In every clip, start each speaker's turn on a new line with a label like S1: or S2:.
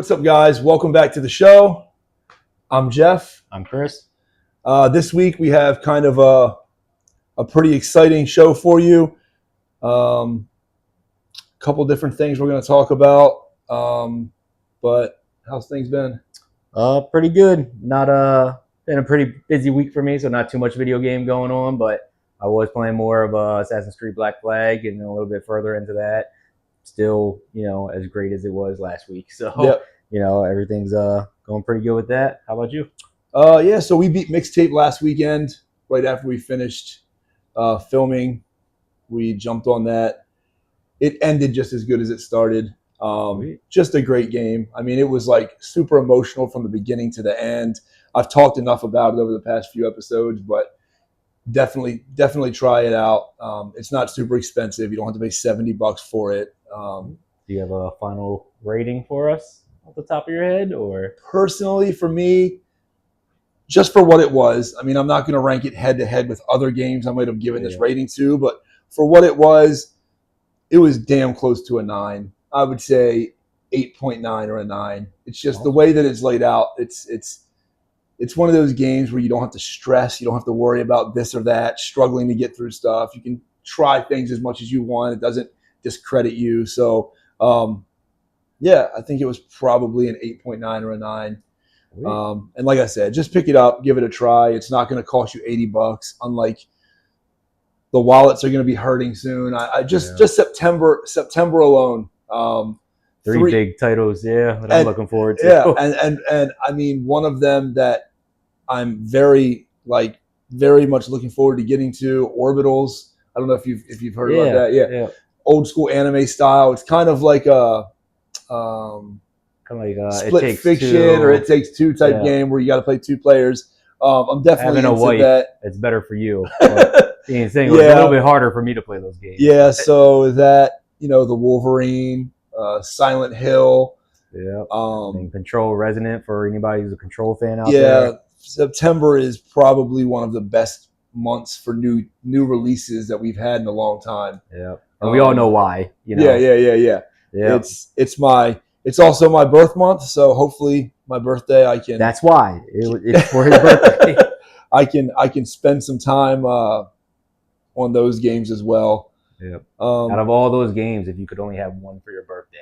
S1: What's up, guys? Welcome back to the show. I'm Jeff.
S2: I'm Chris.
S1: This week we have kind of a pretty exciting show for you. A couple different things we're going to talk about. But how's things been?
S2: Pretty good. Not been a pretty busy week for me, so not too much video game going on, but I was playing more of Assassin's Creed Black Flag and a little bit further into that. Still, as great as it was last week. So,
S1: Yep.
S2: Everything's going pretty good with that. How about you?
S1: Yeah, so we beat Mixtape last weekend right after we finished filming. We jumped on that. It ended just as good as it started. Just a great game. I mean, it was like super emotional from the beginning to the end. I've talked enough about it over the past few episodes, but definitely try it out. It's not super expensive. You don't have to pay $70 for it.
S2: Do you have a final rating for us off the top of your head, or?
S1: Personally, for me, just for what it was, I mean, I'm not going to rank it head to head with other games I might have given this rating to, but for what it was damn close to a 9. I would say 8.9 or a 9. It's just the way that it's laid out. It's one of those games where you don't have to stress. You don't have to worry about this or that, struggling to get through stuff. You can try things as much as you want. It doesn't discredit you. So, yeah, I think it was probably an 8.9 or a 9. And like I said, just pick it up, give it a try. It's not going to cost you $80, unlike the wallets are going to be hurting soon. Just September alone.
S2: 3 big titles, that I'm looking forward to.
S1: Yeah, and I mean, one of them that I'm very much looking forward to getting to, Orbitals. I don't know if you've heard about that. Yeah, old school anime style. It's kind of like a Split Fiction or It Takes Two type game where you got to play 2 players. I'm definitely
S2: having a wife.
S1: That.
S2: It's better for you. It's a little bit harder for me to play those games.
S1: Yeah, so that the Wolverine, Silent Hill.
S2: Yeah. And Control Resonant for anybody who's a Control fan out
S1: there.
S2: Yeah,
S1: September is probably one of the best months for new releases that we've had in a long time.
S2: Yeah, and we all know why.
S1: Yeah. It's also my birth month, so hopefully my birthday I can.
S2: That's why it's for his birthday.
S1: I can spend some time on those games as well.
S2: Yep. Out of all those games, if you could only have one for your birthday,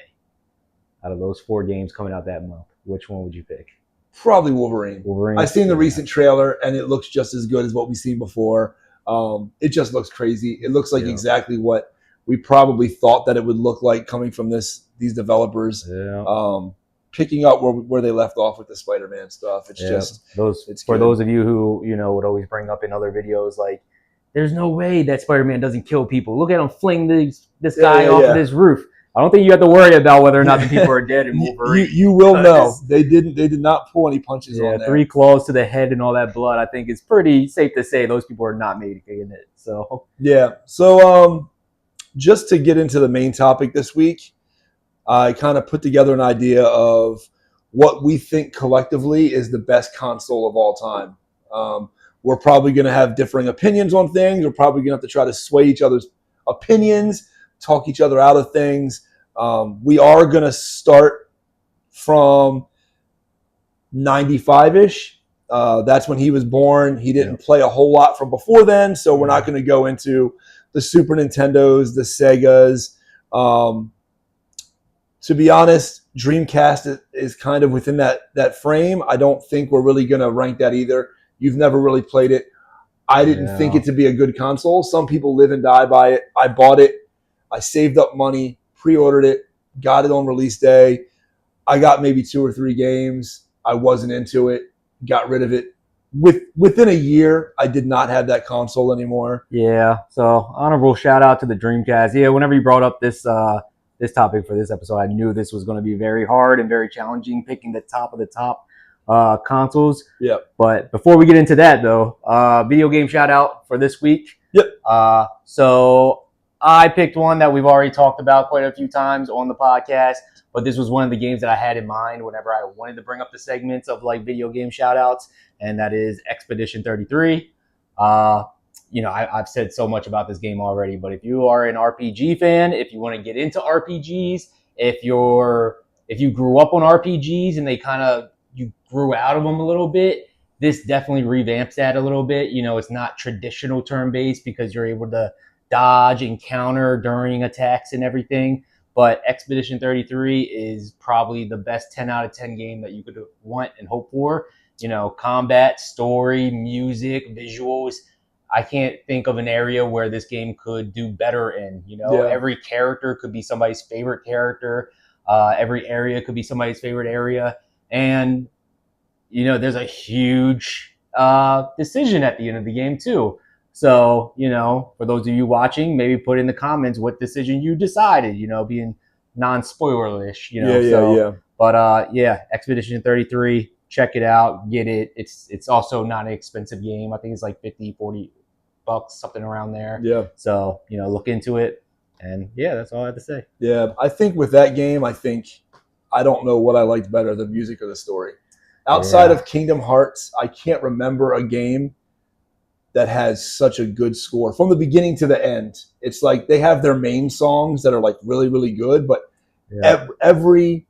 S2: out of those 4 games coming out that month, which one would you pick?
S1: Probably Wolverine. I've seen the recent trailer, and it looks just as good as what we've seen before. It just looks crazy. It looks like exactly what we probably thought that it would look like coming from these developers.
S2: Yeah.
S1: Picking up where they left off with the Spider-Man stuff. It's just
S2: it's for those of you who would always bring up in other videos like, there's no way that Spider-Man doesn't kill people. Look at him fling this guy off of this roof. I don't think you have to worry about whether or not the people are dead in Wolverine.
S1: You will know. They did not pull any punches on there.
S2: 3 claws to the head and all that blood. I think it's pretty safe to say those people are not making it. So
S1: yeah. So just to get into the main topic this week, I kind of put together an idea of what we think collectively is the best console of all time. We're probably going to have differing opinions on things. We're probably going to have to try to sway each other's opinions, talk each other out of things. We are going to start from 95-ish. That's when he was born. He didn't play a whole lot from before then, so we're not going to go into the Super Nintendos, the Segas. To be honest, Dreamcast is kind of within that frame. I don't think we're really going to rank that either. You've never really played it. I didn't think it to be a good console. Some people live and die by it. I bought it. I saved up money, pre-ordered it, got it on release day. I got maybe 2 or 3 games. I wasn't into it. Got rid of it. Within a year, I did not have that console anymore.
S2: Yeah. So honorable shout out to the Dreamcast. Yeah. Whenever you brought up this topic for this episode, I knew this was going to be very hard and very challenging, picking the top of the top consoles.
S1: Yep.
S2: But before we get into that, though, video game shout out for this week.
S1: Yep.
S2: So I picked one that we've already talked about quite a few times on the podcast, but this was one of the games that I had in mind whenever I wanted to bring up the segments of video game shout outs, and that is Expedition 33. I've said so much about this game already, but if you are an RPG fan, if you want to get into RPGs, if if you grew up on RPGs and you grew out of them a little bit, this definitely revamps that a little bit. It's not traditional turn-based because you're able to dodge and counter during attacks and everything. But Expedition 33 is probably the best 10 out of 10 game that you could want and hope for. Combat, story, music, visuals. I can't think of an area where this game could do better in. Every character could be somebody's favorite character. Every area could be somebody's favorite area. And there's a huge decision at the end of the game too. So, for those of you watching, maybe put in the comments what decision you decided, being non-spoilerish,
S1: Yeah.
S2: But Expedition 33, check it out, get it. It's also not an expensive game. I think it's like 50, 40 bucks, something around there.
S1: Yeah.
S2: So, look into it. And yeah, that's all I have to say.
S1: Yeah. I think with that game, I don't know what I liked better, the music or the story. Outside of Kingdom Hearts, I can't remember a game that has such a good score from the beginning to the end. It's like they have their main songs that are like really, really good, but every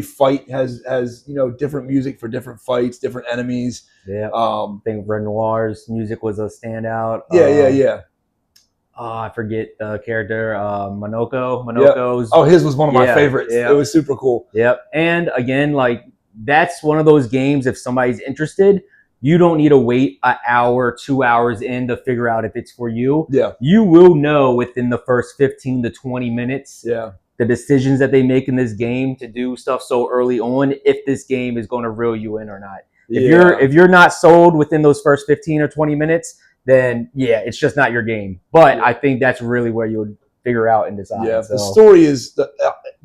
S1: fight has different music for different fights, different enemies.
S2: Yeah. I think Red Noir's music was a standout.
S1: Yeah.
S2: I forget the character, Monoko's.
S1: Oh, his was one of my favorites.
S2: Yeah.
S1: It was super cool.
S2: Yep. And again, that's one of those games, if somebody's interested, you don't need to wait an hour, 2 hours in to figure out if it's for you.
S1: Yeah.
S2: You will know within the first 15 to 20 minutes the decisions that they make in this game to do stuff so early on, if this game is going to reel you in or not. If you're not sold within those first 15 or 20 minutes, then it's just not your game. But I think that's really where you would figure out and decide.
S1: Yeah, the story is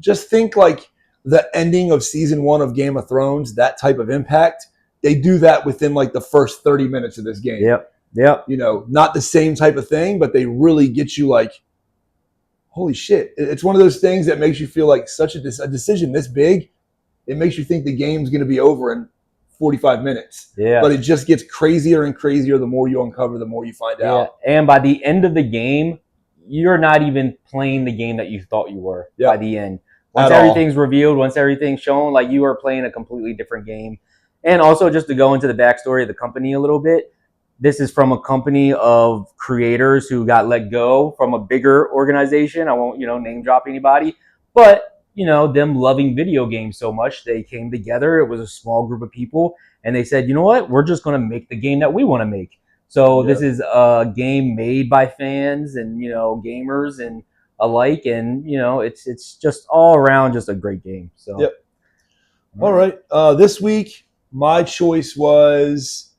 S1: just think like the ending of season 1 of Game of Thrones, that type of impact. They do that within like the first 30 minutes of this game.
S2: Yep.
S1: Not the same type of thing, but they really get you like, holy shit. It's one of those things that makes you feel like such a decision this big. It makes you think the game's going to be over in 45 minutes.
S2: Yeah.
S1: But it just gets crazier and crazier the more you uncover, the more you find out.
S2: And by the end of the game, you're not even playing the game that you thought you were by the end. Once everything's revealed, once everything's shown, like you are playing a completely different game. And also just to go into the backstory of the company a little bit, this is from a company of creators who got let go from a bigger organization. I won't, name drop anybody, but, them loving video games so much, they came together. It was a small group of people and they said, you know what, we're just going to make the game that we want to make. So this is a game made by fans and, gamers and alike. And, it's just all around just a great game. So,
S1: All right. This week, my choice was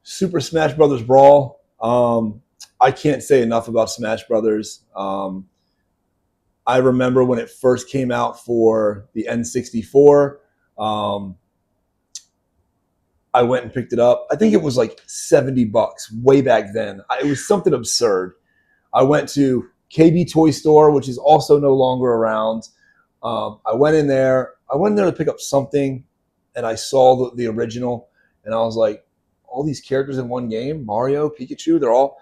S1: Super Smash Brothers Brawl. I can't say enough about Smash Brothers. I remember when it first came out for the N64. I went and picked it up. I think it was like $70 way back then. It was something absurd. I went to KB Toy Store, which is also no longer around. I went in there to pick up something, and I saw the original, and I was like, all these characters in one game, Mario, Pikachu, they're all.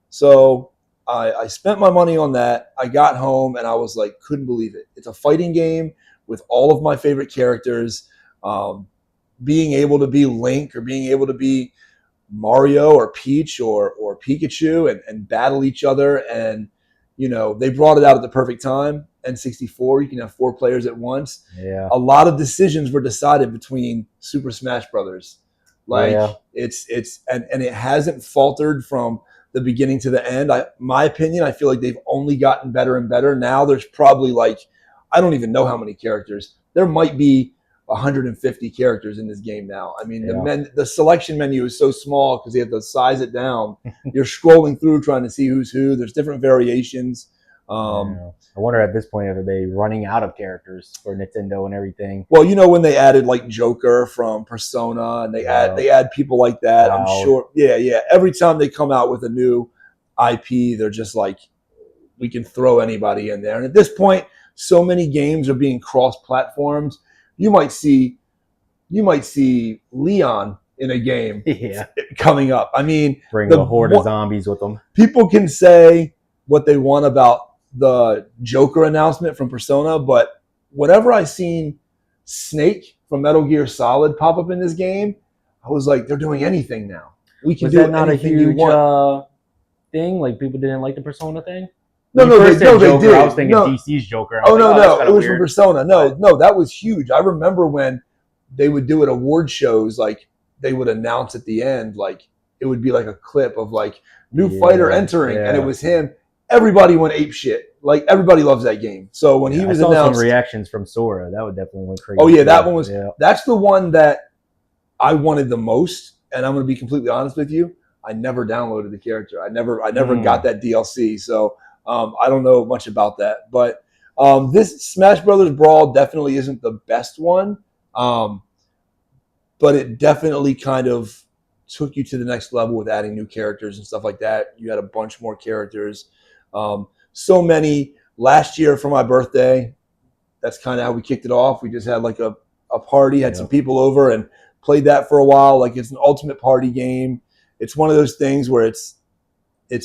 S1: So I spent my money on that. I got home, and I was like, couldn't believe it. It's a fighting game with all of my favorite characters. Being able to be Link or being able to be Mario or Peach or Pikachu and battle each other. And, they brought it out at the perfect time. N64, you can have 4 players at once.
S2: Yeah.
S1: A lot of decisions were decided between Super Smash Brothers. It's and it hasn't faltered from the beginning to the end. My opinion, I feel like they've only gotten better and better. Now there's probably I don't even know how many characters. There might be 150 characters in this game now. I mean, the selection menu is so small because they have to size it down. You're scrolling through trying to see who's who. There's different variations.
S2: I wonder at this point, are they running out of characters for Nintendo and everything?
S1: Well, when they added Joker from Persona and they add people like that, I'm sure. Yeah. Every time they come out with a new IP, they're just like, we can throw anybody in there. And at this point, so many games are being cross-platforms. You might see Leon in a game coming up. I mean,
S2: bring a horde of zombies with them.
S1: People can say what they want about the Joker announcement from Persona, but whenever I seen Snake from Metal Gear Solid pop up in this game, I was like, they're doing anything now. We can
S2: Was
S1: do
S2: that not a
S1: anything you
S2: huge
S1: want.
S2: thing? Like people didn't like the Persona thing?
S1: No,
S2: When you
S1: no,
S2: first
S1: they,
S2: said
S1: no, they
S2: Joker, I
S1: did.
S2: was thinking
S1: No,
S2: DC's Joker. I was
S1: oh
S2: like,
S1: no,
S2: oh, that's
S1: no,
S2: kind
S1: it
S2: of
S1: was from
S2: weird.
S1: Persona. No,
S2: But,
S1: no, that was huge. I remember when they would do at award shows, like they would announce at the end, like it would be like a clip of like new fighter entering, and it
S2: yeah.
S1: was him. Everybody went ape shit. Like everybody loves that game. So when he
S2: I
S1: was
S2: saw some
S1: announced,
S2: reactions from Sora. That would definitely went crazy.
S1: oh yeah,
S2: too.
S1: that one was.
S2: Yeah.
S1: That's the one that I wanted the most. And I'm going to be completely honest with you. I never downloaded the character. I never got that DLC. So I don't know much about that. But this Smash Brothers Brawl definitely isn't the best one. But it definitely kind of took you to the next level with adding new characters and stuff like that. You had a bunch more characters. So many. Last year for my birthday, that's kind of how we kicked it off. We just had like a party, had some people over and played that for a while. Like it's an ultimate party game. It's one of those things where it's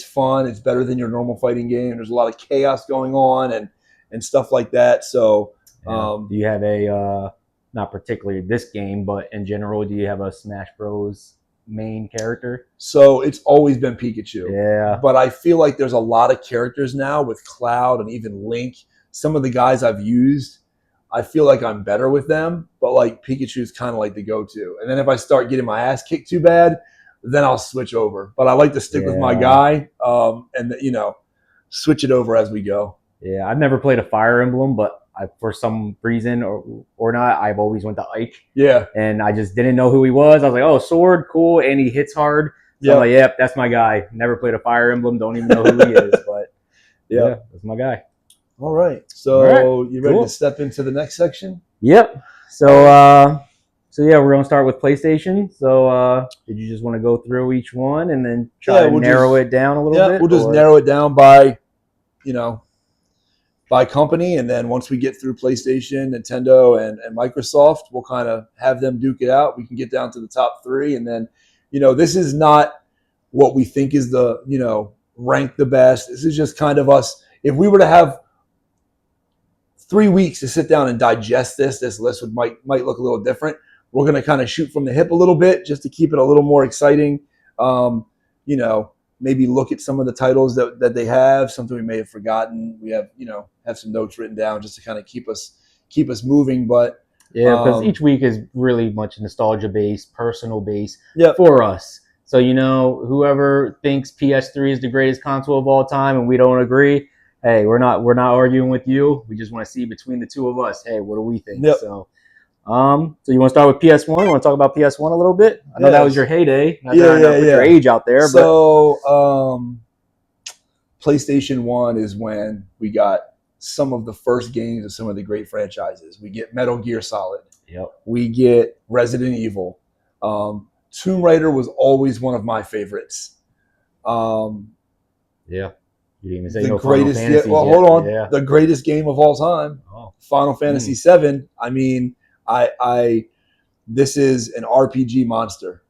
S1: fun. It's better than your normal fighting game. There's a lot of chaos going on and stuff like that. So
S2: Do you have a not particularly this game, but in general, do you have a Smash Bros main character?
S1: So it's always been Pikachu.
S2: Yeah.
S1: But I feel like there's a lot of characters now with Cloud and even Link. Some of the guys I've used, I feel like I'm better with them, but like Pikachu is kind of like the go-to. And then if I start getting my ass kicked too bad, then I'll switch over. But I like to stick with my guy, and switch it over as we go.
S2: Yeah, I've never played a Fire Emblem, but for some reason or not, I've always went to Ike.
S1: Yeah,
S2: and I just didn't know who he was. I was like, oh, sword, cool, and he hits hard. So I'm like, yep, that's my guy. Never played a Fire Emblem, don't even know who he is, but yeah, that's my guy.
S1: All right. So you ready to step into the next section?
S2: Yep. So yeah, we're gonna start with PlayStation. So did you just want to go through each one and then try to narrow it down a little bit?
S1: We'll just narrow it down by, by company, and then once we get through PlayStation, Nintendo, and Microsoft, we'll kind of have them duke it out. We can get down to the top three, and then, this is not what we think is the, rank the best. This is just kind of us. If we were to have 3 weeks to sit down and digest this list might look a little different. We're going to kind of shoot from the hip a little bit just to keep it a little more exciting. Maybe look at some of the titles that they have, something we may have forgotten. We have, have some notes written down just to kind of keep us moving. But
S2: yeah, because each week is really much nostalgia based, personal based for us. So, whoever thinks PS3 is the greatest console of all time and we don't agree, hey, we're not arguing with you. We just want to see between the two of us, hey, what do we think?
S1: Yep.
S2: So you want to start with PS1? You want to talk about PS1 a little bit? I know that was your heyday. Not that I know put your age out there.
S1: So PlayStation 1 is when we got some of the first games of some of the great franchises. We get Metal Gear Solid.
S2: Yep.
S1: We get Resident Evil. Tomb Raider was always one of my favorites.
S2: Yeah. You didn't even say
S1: the
S2: no
S1: greatest.
S2: Final Fantasy
S1: Well, hold on. Yeah. The greatest game of all time, Final Fantasy VII. I mean, this is an RPG monster.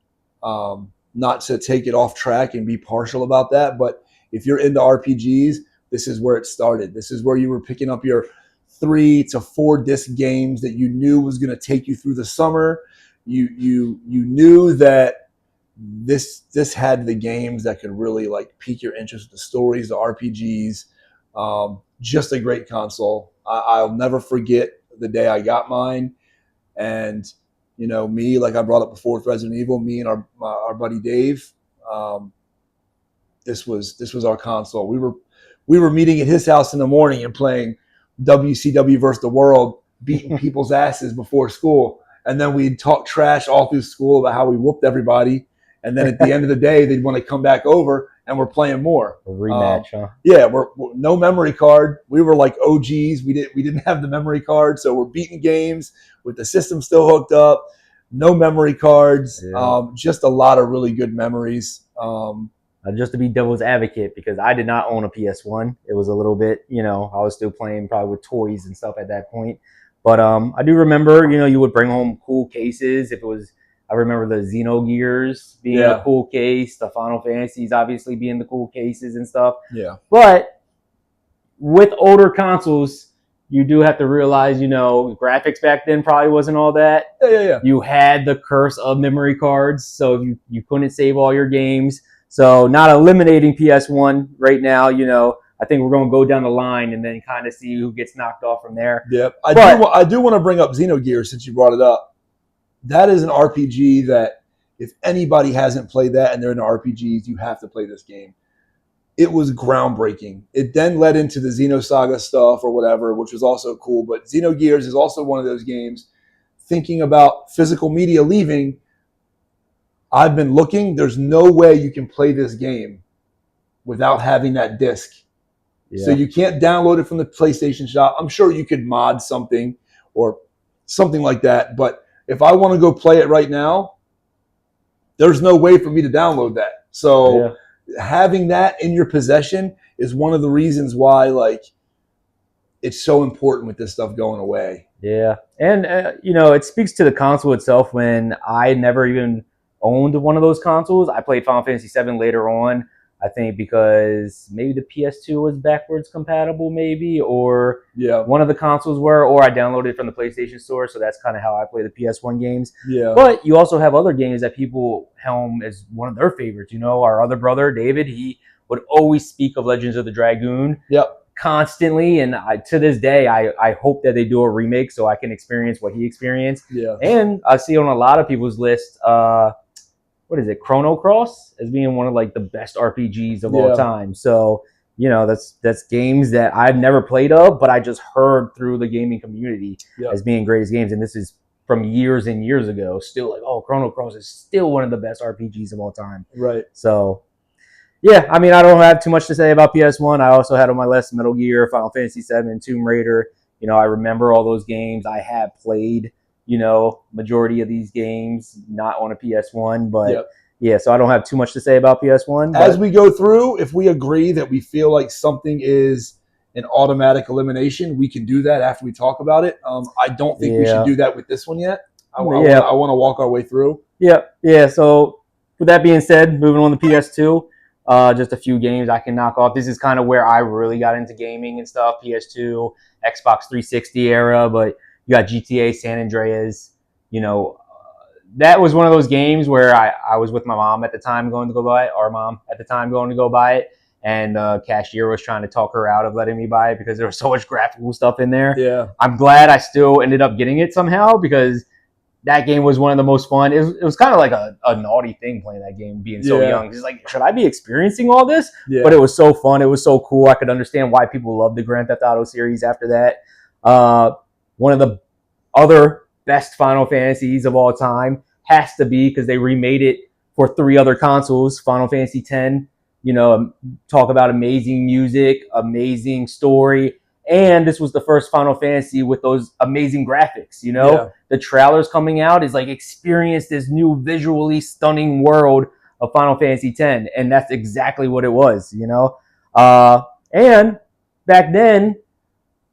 S1: Not to take it off track and be partial about that, but if you're into RPGs, this is where it started. This is where you were picking up your 3 to 4 disc games that you knew was going to take you through the summer. You knew that this had the games that could really like pique your interest, the stories, the RPGs. Just a great console. I'll never forget the day I got mine, and me, like I brought up before with Resident Evil, me and our buddy Dave, this was our console. We were meeting at his house in the morning and playing WCW versus the World, beating people's asses before school. And then we'd talk trash all through school about how we whooped everybody. And then at the end of the day, they'd want to come back over and we're playing more.
S2: A rematch, huh?
S1: Yeah, we're no memory card. We were like OGs. We didn't have the memory card, so we're beating games with the system still hooked up. No memory cards.
S2: Yeah.
S1: Just a lot of really good memories.
S2: Just to be devil's advocate, because I did not own a PS1. It was a little bit, I was still playing probably with toys and stuff at that point. But I do remember, you would bring home cool cases. If it was, I remember the Xenogears being a cool case, the Final Fantasies obviously being the cool cases and stuff.
S1: Yeah.
S2: But with older consoles, you do have to realize, graphics back then probably wasn't all that.
S1: Yeah.
S2: You had the curse of memory cards, so you couldn't save all your games. So not eliminating PS1 right now, I think we're going to go down the line and then kind of see who gets knocked off from there.
S1: Yep. I do want to bring up Xenogears since you brought it up. That is an RPG that if anybody hasn't played that and they're into RPGs, you have to play this game. It was groundbreaking. It then led into the Xenosaga stuff or whatever, which was also cool. But Xenogears is also one of those games, thinking about physical media leaving, I've been looking. There's no way you can play this game without having that disc. Yeah. So you can't download it from the PlayStation Shop. I'm sure you could mod something or something like that. But if I want to go play it right now, there's no way for me to download that. So having that in your possession is one of the reasons why, like, it's so important with this stuff going away.
S2: Yeah. And, it speaks to the console itself. When I never even owned one of those consoles, I played Final Fantasy VII later on. I think because maybe the PS2 was backwards compatible, maybe, or one of the consoles were, or I downloaded it from the PlayStation Store, so that's kind of how I play the PS1 games.
S1: Yeah.
S2: But you also have other games that people helm as one of their favorites. Our other brother, David, he would always speak of Legends of the Dragoon.
S1: Yep.
S2: Constantly, and to this day, I hope that they do a remake so I can experience what he experienced.
S1: Yeah.
S2: And I see on a lot of people's list, what is it, Chrono Cross as being one of like the best RPGs of all time. So, that's games that I've never played of, but I just heard through the gaming community as being greatest games. And this is from years and years ago. Still like, Chrono Cross is still one of the best RPGs of all time.
S1: Right.
S2: So, yeah, I mean, I don't have too much to say about PS1. I also had on my list Metal Gear, Final Fantasy VII, Tomb Raider. I remember all those games. I have played majority of these games, not on a PS1, but so I don't have too much to say about PS1.
S1: As we go through, if we agree that we feel like something is an automatic elimination, we can do that after we talk about it. I don't think we should do that with this one yet. I want to walk our way through.
S2: Yeah. So with that being said, moving on to PS2, just a few games I can knock off. This is kind of where I really got into gaming and stuff, PS2, Xbox 360 era, but you got GTA San Andreas. That was one of those games where I was with my mom at the time going to go buy it, our mom at the time going to go buy it, and cashier was trying to talk her out of letting me buy it because there was so much graphical stuff in there.
S1: Yeah.
S2: I'm glad I still ended up getting it somehow because that game was one of the most fun. It was kind of like a naughty thing playing that game, being so young. It's like, should I be experiencing all this?
S1: Yeah.
S2: But it was so fun. It was so cool. I could understand why people loved the Grand Theft Auto series after that. One of the other best Final Fantasies of all time has to be, because they remade it for 3 other consoles, Final Fantasy X. Talk about amazing music, amazing story. And this was the first Final Fantasy with those amazing graphics, The trailers coming out is like, experience this new visually stunning world of Final Fantasy X. And that's exactly what it was, And back then,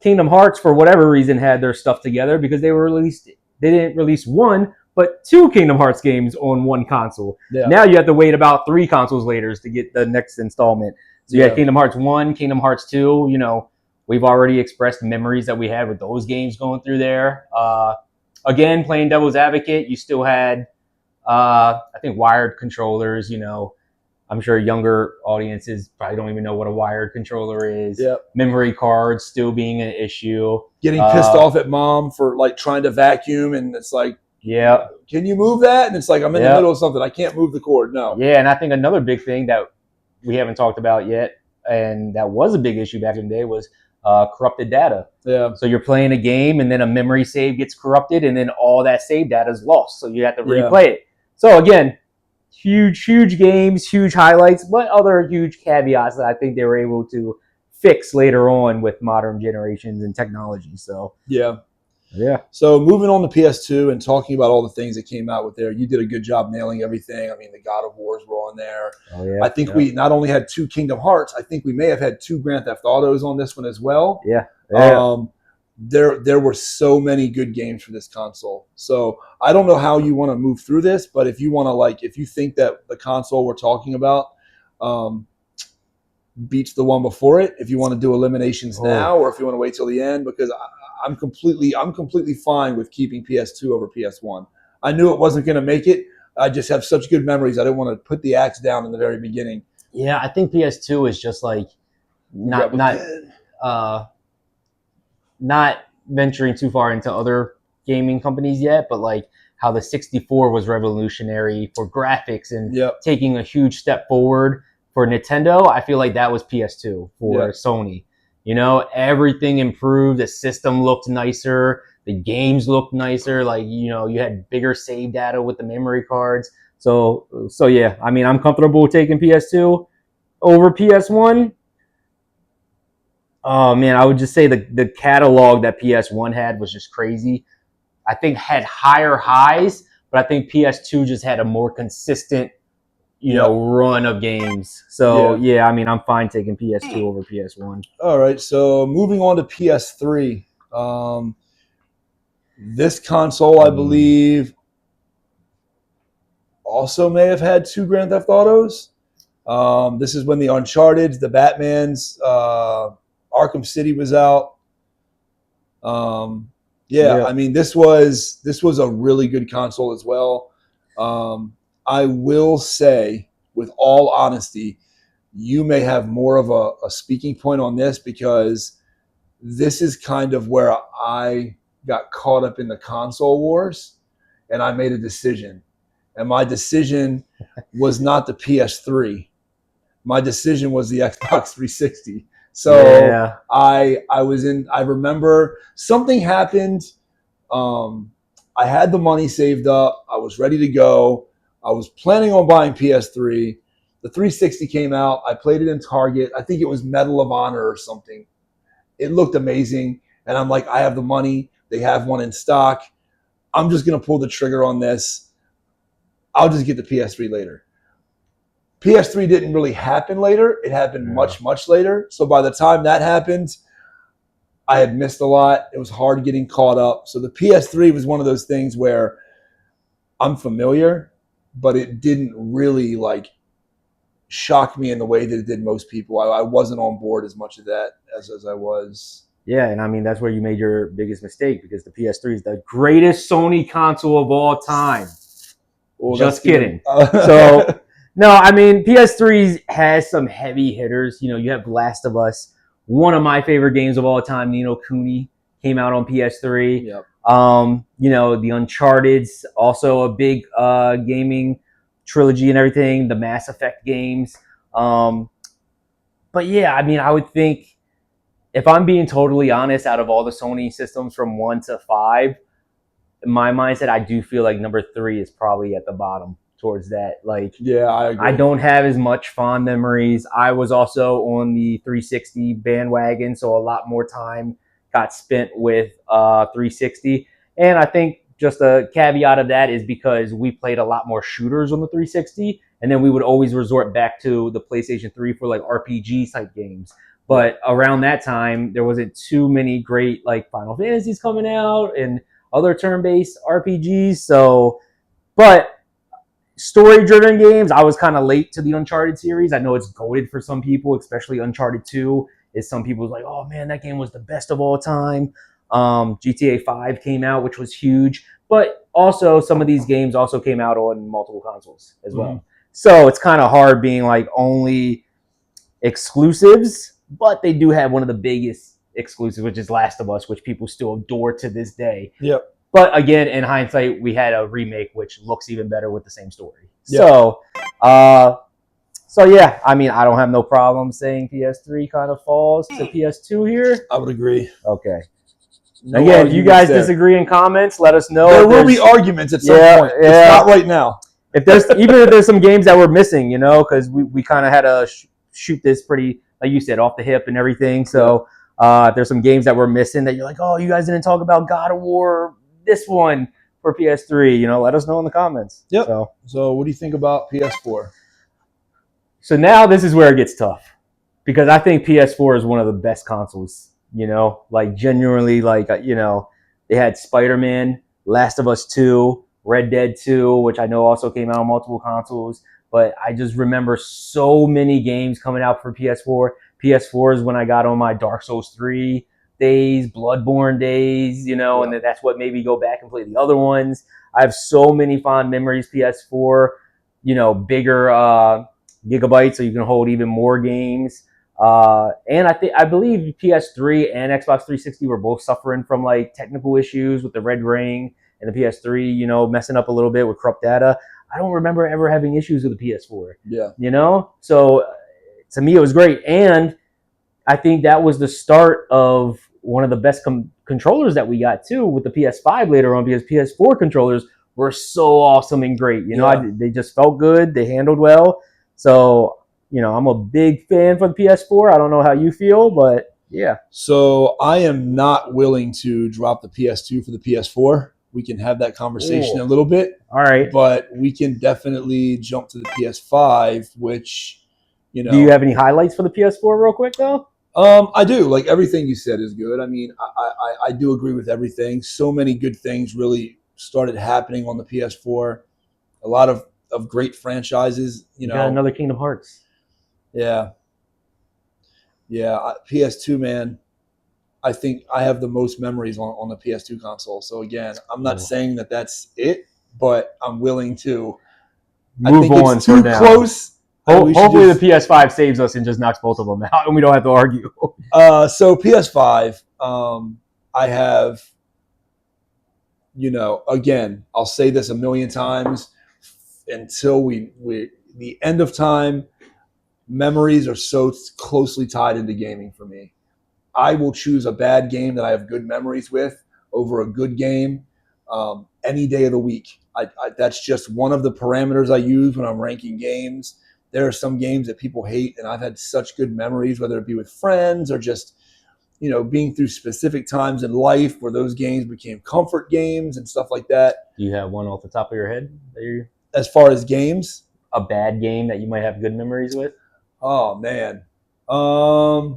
S2: Kingdom Hearts, for whatever reason, had their stuff together because they didn't release 1, but 2 Kingdom Hearts games on one console. Yeah. Now you have to wait about 3 consoles later to get the next installment. So you had Kingdom Hearts 1, Kingdom Hearts 2, we've already expressed memories that we had with those games going through there. Again, playing devil's advocate, you still had, I think, wired controllers. I'm sure younger audiences probably don't even know what a wired controller is.
S1: Yep.
S2: Memory cards still being an issue.
S1: Getting pissed off at mom for like trying to vacuum, and it's like, can you move that? And it's like, I'm in the middle of something. I can't move the cord. No.
S2: Yeah, and I think another big thing that we haven't talked about yet, and that was a big issue back in the day, was corrupted data.
S1: Yeah.
S2: So you're playing a game and then a memory save gets corrupted and then all that save data is lost. So you have to replay it. So again, huge games, huge highlights, but other huge caveats that I think they were able to fix later on with modern generations and technology. So
S1: yeah.
S2: So
S1: moving on to PS2 and talking about all the things that came out with there, you did a good job nailing everything. I mean, the God of Wars were on there.
S2: Oh, yeah.
S1: I think we not only had 2 Kingdom Hearts, I think we may have had 2 Grand Theft Autos on this one as well.
S2: Yeah.
S1: There were so many good games for this console. So I don't know how you want to move through this, but if you want to, if you think that the console we're talking about, beats the one before it. If you want to do eliminations now, or if you want to wait till the end, because I'm completely fine with keeping PS2 over PS1. I knew it wasn't going to make it. I just have such good memories. I didn't want to put the axe down in the very beginning.
S2: Yeah, I think PS2 is just like not venturing too far into other gaming companies yet, but like how the 64 was revolutionary for graphics and taking a huge step forward for Nintendo. I feel like that was PS2 for Sony. You know, everything improved. The system looked nicer. The games looked nicer. Like, you know, you had bigger save data with the memory cards. So yeah, I mean, I'm comfortable taking PS2 over PS1. Oh man, I would just say the catalog that PS1 had was just crazy. I think had higher highs, but I think PS2 just had a more consistent, you know, run of games. So yeah, I mean, I'm fine taking PS2 over PS1.
S1: All right, so moving on to PS3. This console, I believe, also may have had 2 Grand Theft Autos. This is when the Uncharted, the Batman's, Arkham City was out. I mean, this was a really good console as well. I will say, with all honesty, you may have more of a speaking point on this, because this is kind of where I got caught up in the console wars, and I made a decision. And my decision was not the PS3. My decision was the Xbox 360. So I remember something happened. I had the money saved up. I was ready to go. I was planning on buying PS3. The 360 came out. I played it in Target. I think it was Medal of Honor or something. It looked amazing. And I'm like, I have the money. They have one in stock. I'm just going to pull the trigger on this. I'll just get the PS3 later. PS3 didn't really happen later. It happened much, much later. So by the time that happened, I had missed a lot. It was hard getting caught up. So the PS3 was one of those things where I'm familiar, but it didn't really like shock me in the way that it did most people. I wasn't on board as much of that as I was.
S2: Yeah, and I mean, that's where you made your biggest mistake, because the PS3 is the greatest Sony console of all time. Well, just kidding. So, no, I mean, PS3 has some heavy hitters. You know, you have Last of Us, one of my favorite games of all time, Ni no Kuni, came out on PS3.
S1: Yep.
S2: You know, the Uncharted's also a big gaming trilogy and everything, the Mass Effect games. But yeah, I mean, I would think, if I'm being totally honest, out of all the Sony systems from 1 to 5, in my mindset, I do feel like number 3 is probably at the bottom towards that. Like,
S1: yeah, I agree.
S2: I don't have as much fond memories. I was also on the 360 bandwagon, so a lot more time got spent with 360. And I think just a caveat of that is because we played a lot more shooters on the 360, and then we would always resort back to the PlayStation 3 for like RPG type games. But around that time, there wasn't too many great like Final Fantasies coming out and other turn-based RPGs. So, but story-driven games, I was kind of late to the Uncharted series. I know it's goated for some people, especially Uncharted 2. Is some people's like, oh man, that game was the best of all time. GTA 5 came out, which was huge. But also, some of these games also came out on multiple consoles as well. Mm-hmm. So it's kind of hard being like only exclusives, but they do have one of the biggest exclusives, which is Last of Us, which people still adore to this day.
S1: Yep.
S2: But again, in hindsight, we had a remake which looks even better with the same story.
S1: Yep.
S2: So yeah, I mean, I don't have no problem saying PS3 kind of falls to PS2 here.
S1: I would agree.
S2: Okay. No, again, if you guys disagree in comments, let us know.
S1: There will be arguments at some point. Yeah. It's not right now.
S2: If there's some games that we're missing, you know, because we kind of had to shoot this pretty, like you said, off the hip and everything. So if there's some games that we're missing that you're like, oh, you guys didn't talk about God of War, this one for PS3, you know, let us know in the comments.
S1: Yep. So what do you think about PS4?
S2: So now this is where it gets tough, because I think PS4 is one of the best consoles, you know, like genuinely, like, you know, they had Spider-Man, Last of Us 2, Red Dead 2, which I know also came out on multiple consoles, but I just remember so many games coming out for PS4. PS4 is when I got on my Dark Souls 3 days, Bloodborne days, and then that's what made me go back and play the other ones. I have so many fond memories. PS4, bigger gigabytes, so you can hold even more games. And I believe PS3 and Xbox 360 were both suffering from like technical issues with the red ring, and the PS3, messing up a little bit with corrupt data. I don't remember ever having issues with the PS4.
S1: Yeah.
S2: So to me, it was great. And I think that was the start of one of the best controllers that we got too with the PS5 later on, because PS4 controllers were so awesome and great. They just felt good. They handled well. So, I'm a big fan for the PS4. I don't know how you feel, but yeah.
S1: So I am not willing to drop the PS2 for the PS4. We can have that conversation a little bit.
S2: All right.
S1: But we can definitely jump to the PS5, which,
S2: Do you have any highlights for the PS4 real quick, though?
S1: I do. Like, everything you said is good. I mean, I do agree with everything. So many good things really started happening on the PS4. A lot of great franchises,
S2: You got another Kingdom Hearts.
S1: Yeah. PS2, man. I think I have the most memories on the PS2 console. So again, I'm not saying that that's it, but I'm willing to
S2: move on.
S1: It's too close.
S2: Hopefully the PS5 saves us and just knocks both of them out, and we don't have to argue.
S1: So PS5, I have, again, I'll say this a million times until the end of time. Memories are so closely tied into gaming for me. I will choose a bad game that I have good memories with over a good game any day of the week. That's just one of the parameters I use when I'm ranking games. There are some games that people hate, and I've had such good memories, whether it be with friends or just, being through specific times in life where those games became comfort games and stuff like that.
S2: Do you have one off the top of your head?
S1: As far as games?
S2: A bad game that you might have good memories with?
S1: Oh, man. I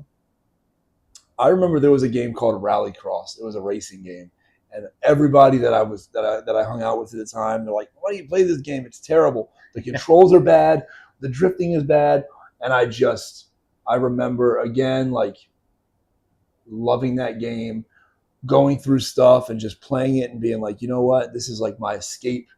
S1: remember there was a game called Rallycross. It was a racing game, and everybody that I hung out with at the time, they're like, "Why do you play this game? It's terrible. The controls are bad. The drifting is bad." And I remember again, like, loving that game, going through stuff and just playing it and being like, you know what? This is like my escape.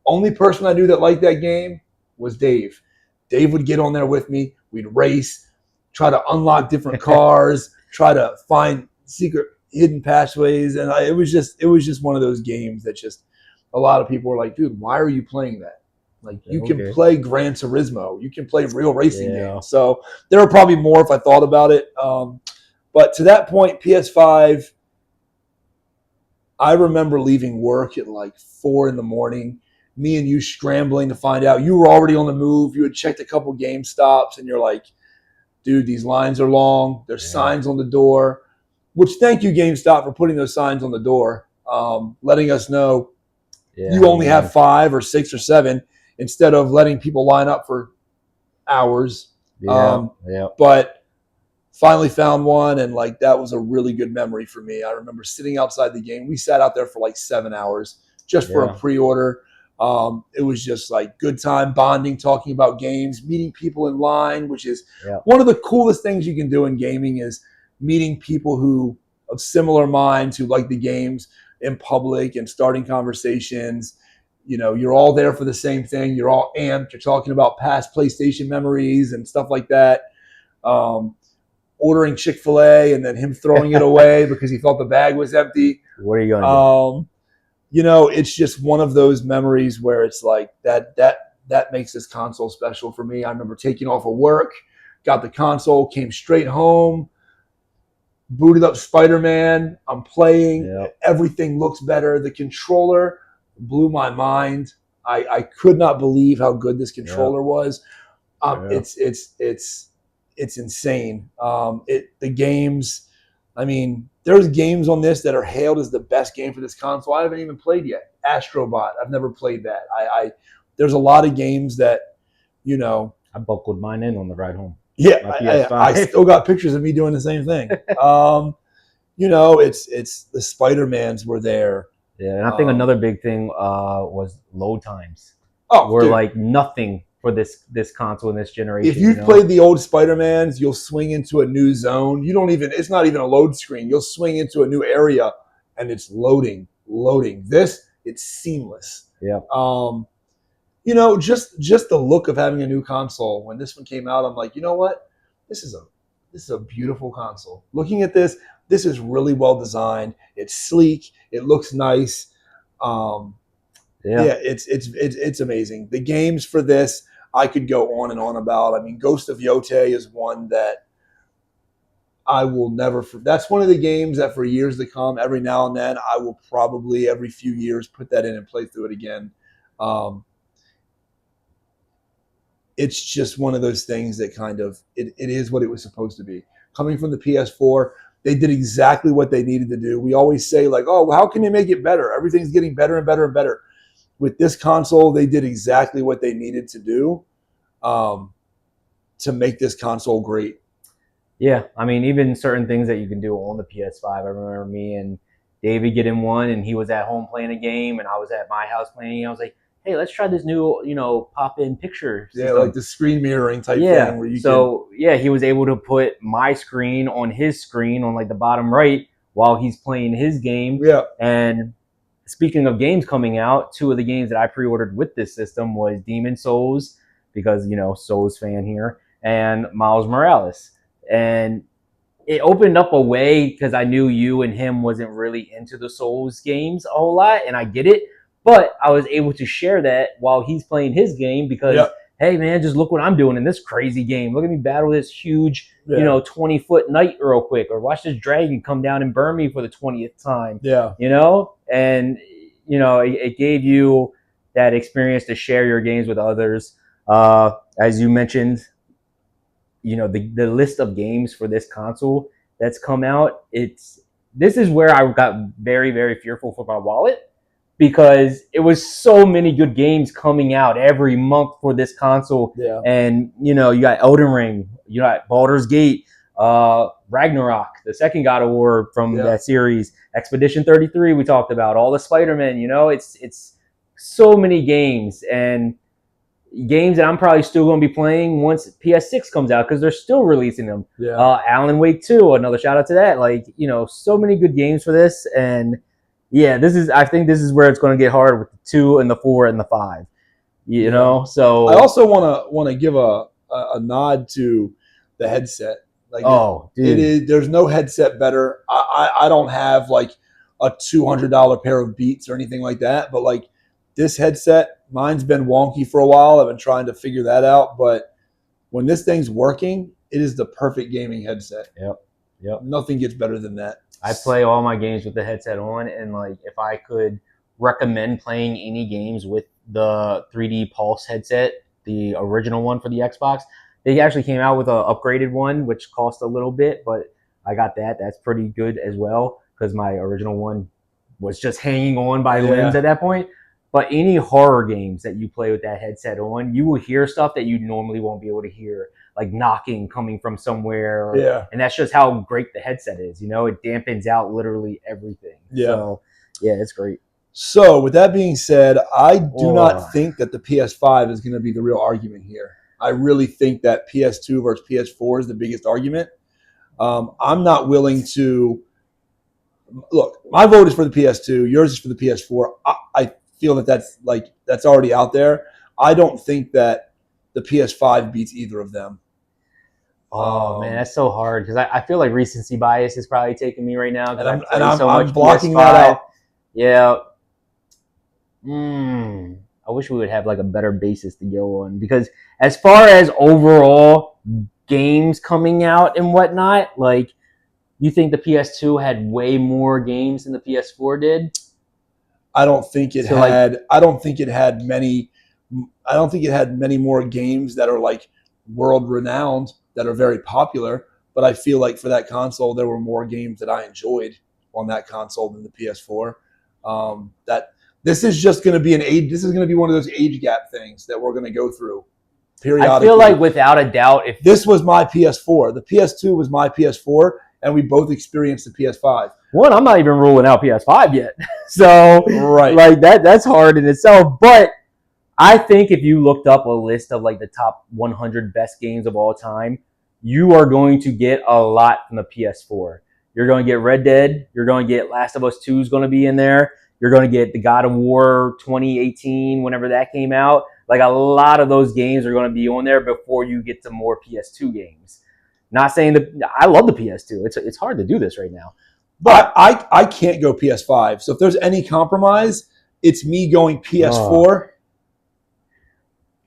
S1: Only person I knew that liked that game was Dave. Dave would get on there with me. We'd race, try to unlock different cars, try to find secret hidden pathways, and it was just one of those games that just a lot of people were like, dude, why are you playing that? Like, you can play Gran Turismo, you can play real racing games. So there are probably more if I thought about it. But to that point, PS5, I remember leaving work at like 4 a.m, me and you scrambling to find out. You were already on the move. You had checked a couple GameStops, and you're like, dude, these lines are long. There's signs on the door, which thank you, GameStop, for putting those signs on the door, letting us know you only have 5 or 6 or 7 instead of letting people line up for hours. But finally found one, and like that was a really good memory for me. I remember sitting outside the game. We sat out there for like 7 hours just for a pre-order. It was just like good time bonding, talking about games, meeting people in line, which is one of the coolest things you can do in gaming is meeting people who of similar minds who like the games in public and starting conversations. You're all there for the same thing. You're all amped. You're talking about past PlayStation memories and stuff like that. Ordering Chick-fil-A and then him throwing it away because he thought the bag was empty.
S2: What are you going to do?
S1: It's just one of those memories where it's like that makes this console special for me. I remember taking off of work, got the console, came straight home, booted up Spider-Man. I'm playing. Everything looks better. The controller blew my mind. I could not believe how good this controller was. It's insane. The games, I mean, there's games on this that are hailed as the best game for this console. I haven't even played yet. Astrobot, I've never played that. There's a lot of games that,
S2: I buckled mine in on the ride home.
S1: Yeah, I still got pictures of me doing the same thing. It's the Spider-Mans were there.
S2: Yeah, and I think another big thing was load times.
S1: Oh,
S2: were like nothing for this console in this generation.
S1: If you've played the old Spider-Mans, you'll swing into a new zone. It's not even a load screen. You'll swing into a new area and it's loading. This, it's seamless.
S2: Yeah.
S1: Just the look of having a new console. When this one came out, I'm like, you know what? This is a beautiful console. Looking at this is really well designed. It's sleek. It looks nice. It's amazing. The games for this, I could go on and on about. I mean, Ghost of Yotei is one that I will never. That's one of the games that for years to come, every now and then, I will probably every few years put that in and play through it again. It's just one of those things that kind of it is what it was supposed to be. Coming from the PS4, they did exactly what they needed to do. We always say like, oh, how can they make it better? Everything's getting better and better and better. With this console, they did exactly what they needed to do to make this console great.
S2: Yeah, I mean, even certain things that you can do on the PS5. I remember me and David getting one, and he was at home playing a game, and I was at my house playing. I was like, hey, let's try this new, pop-in picture system.
S1: Yeah, like the screen mirroring type thing. Where
S2: he was able to put my screen on his screen on like the bottom right while he's playing his game.
S1: Yeah.
S2: And speaking of games coming out, 2 of the games that I pre-ordered with this system was Demon's Souls, because, Souls fan here, and Miles Morales. And it opened up a way, because I knew you and him wasn't really into the Souls games a whole lot, and I get it. But I was able to share that while he's playing his game because, hey, man, just look what I'm doing in this crazy game. Look at me battle this huge, 20-foot knight real quick, or watch this dragon come down and burn me for the 20th time.
S1: Yeah.
S2: And, it gave you that experience to share your games with others. As you mentioned, the list of games for this console that's come out, this is where I got very, very fearful for my wallet, because it was so many good games coming out every month for this console.
S1: Yeah.
S2: And, you got Elden Ring, you got Baldur's Gate, Ragnarok, the second God of War from that series, Expedition 33 we talked about, all the Spider-Man, it's so many games, and games that I'm probably still going to be playing once PS6 comes out, because they're still releasing them.
S1: Yeah.
S2: Alan Wake 2, another shout out to that. Like, so many good games for this. And yeah, I think this is where it's going to get hard with the 2 and the 4 and the 5. So
S1: I also want to give a nod to the headset. Like,
S2: dude.
S1: There's no headset better. I don't have like a $200 pair of Beats or anything like that, but like this headset, mine's been wonky for a while. I've been trying to figure that out, but when this thing's working, it is the perfect gaming headset.
S2: Yep.
S1: Nothing gets better than that.
S2: I play all my games with the headset on, and like if I could recommend playing any games with the 3D Pulse headset, the original one for the Xbox, they actually came out with an upgraded one, which cost a little bit, but I got that. That's pretty good as well, because my original one was just hanging on by limbs at that point. But any horror games that you play with that headset on, you will hear stuff that you normally won't be able to hear, like knocking coming from somewhere. And that's just how great the headset is. It dampens out literally everything.
S1: Yeah.
S2: So, yeah, it's great.
S1: So, with that being said, I do not think that the PS5 is going to be the real argument here. I really think that PS2 versus PS4 is the biggest argument. I'm not willing to look. My vote is for the PS2. Yours is for the PS4. I feel that's already out there. I don't think that the PS5 beats either of them.
S2: Oh man, that's so hard, because I feel like recency bias is probably taking me right now.
S1: And I'm blocking that out.
S2: Yeah. I wish we would have like a better basis to go on, because as far as overall games coming out and whatnot, like, you think the PS2 had way more games than the PS4 did?
S1: I don't think it had many more games that are like world renowned, that are very popular. But I feel like for that console, there were more games that I enjoyed on that console than the PS4. This is just going to be This is going to be one of those age gap things that we're going to go through periodically.
S2: I feel like without a doubt, if
S1: this was my PS4, the PS2 was my PS4, and we both experienced the PS5.
S2: One, I'm not even ruling out PS5 yet. So, like that's hard in itself. But I think if you looked up a list of like the top 100 best games of all time, you are going to get a lot from the PS4. You're going to get Red Dead. You're going to get Last of Us 2 is going to be in there. You're going to get the God of War 2018, whenever that came out. Like a lot of those games are going to be on there before you get to more PS2 games. Not saying that I love the PS2. It's hard to do this right now.
S1: But I can't go PS5. So if there's any compromise, it's me going PS4.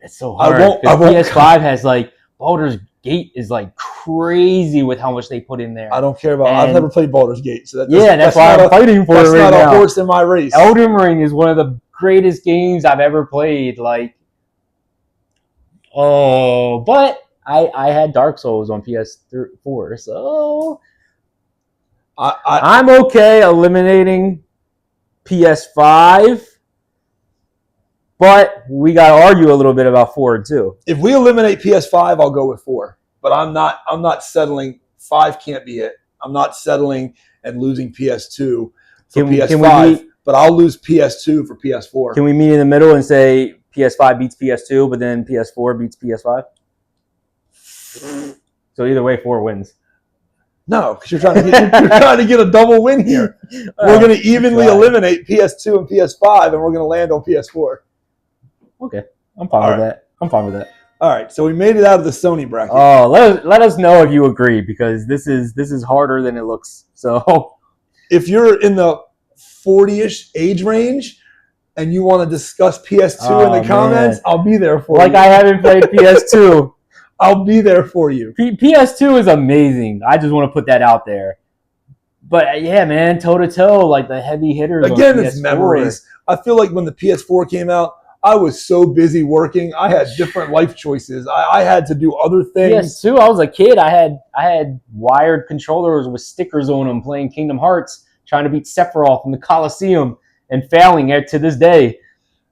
S2: It's so hard.
S1: I won't
S2: PS5 has like Baldur's Gate is like crazy with how much they put in there.
S1: I don't care about. I've never played Baldur's Gate, so
S2: that's why I'm fighting for it right now.
S1: That's not a horse in my race.
S2: Elden Ring is one of the greatest games I've ever played. Like, but I had Dark Souls on PS4, so I'm okay eliminating PS5. But we got to argue a little bit about 4 and 2.
S1: If we eliminate PS5, I'll go with 4. But I'm not settling. 5 can't be it. I'm not settling and losing PS2 for PS5. But I'll lose PS2 for PS4.
S2: Can we meet in the middle and say PS5 beats PS2, but then PS4 beats PS5? So either way, 4 wins.
S1: No, because you're trying to get a double win here. We're going to evenly eliminate PS2 and PS5, and we're going to land on PS4.
S2: Okay, I'm fine with that.
S1: All right, so we made it out of the Sony bracket.
S2: Oh, let us know if you agree, because this is harder than it looks. So,
S1: if you're in the 40-ish age range and you want to discuss PS2 in the comments, I'll be there for you.
S2: Like I haven't played PS2.
S1: I'll be there for you.
S2: PS2 is amazing. I just want to put that out there. But yeah, man, toe to toe, like the heavy hitters.
S1: Again, it's memories. I feel like when the PS4 came out, I was so busy working. I had different life choices. I had to do other things.
S2: PS2, I was a kid. I had wired controllers with stickers on them, playing Kingdom Hearts, trying to beat Sephiroth in the Coliseum, and failing it to this day.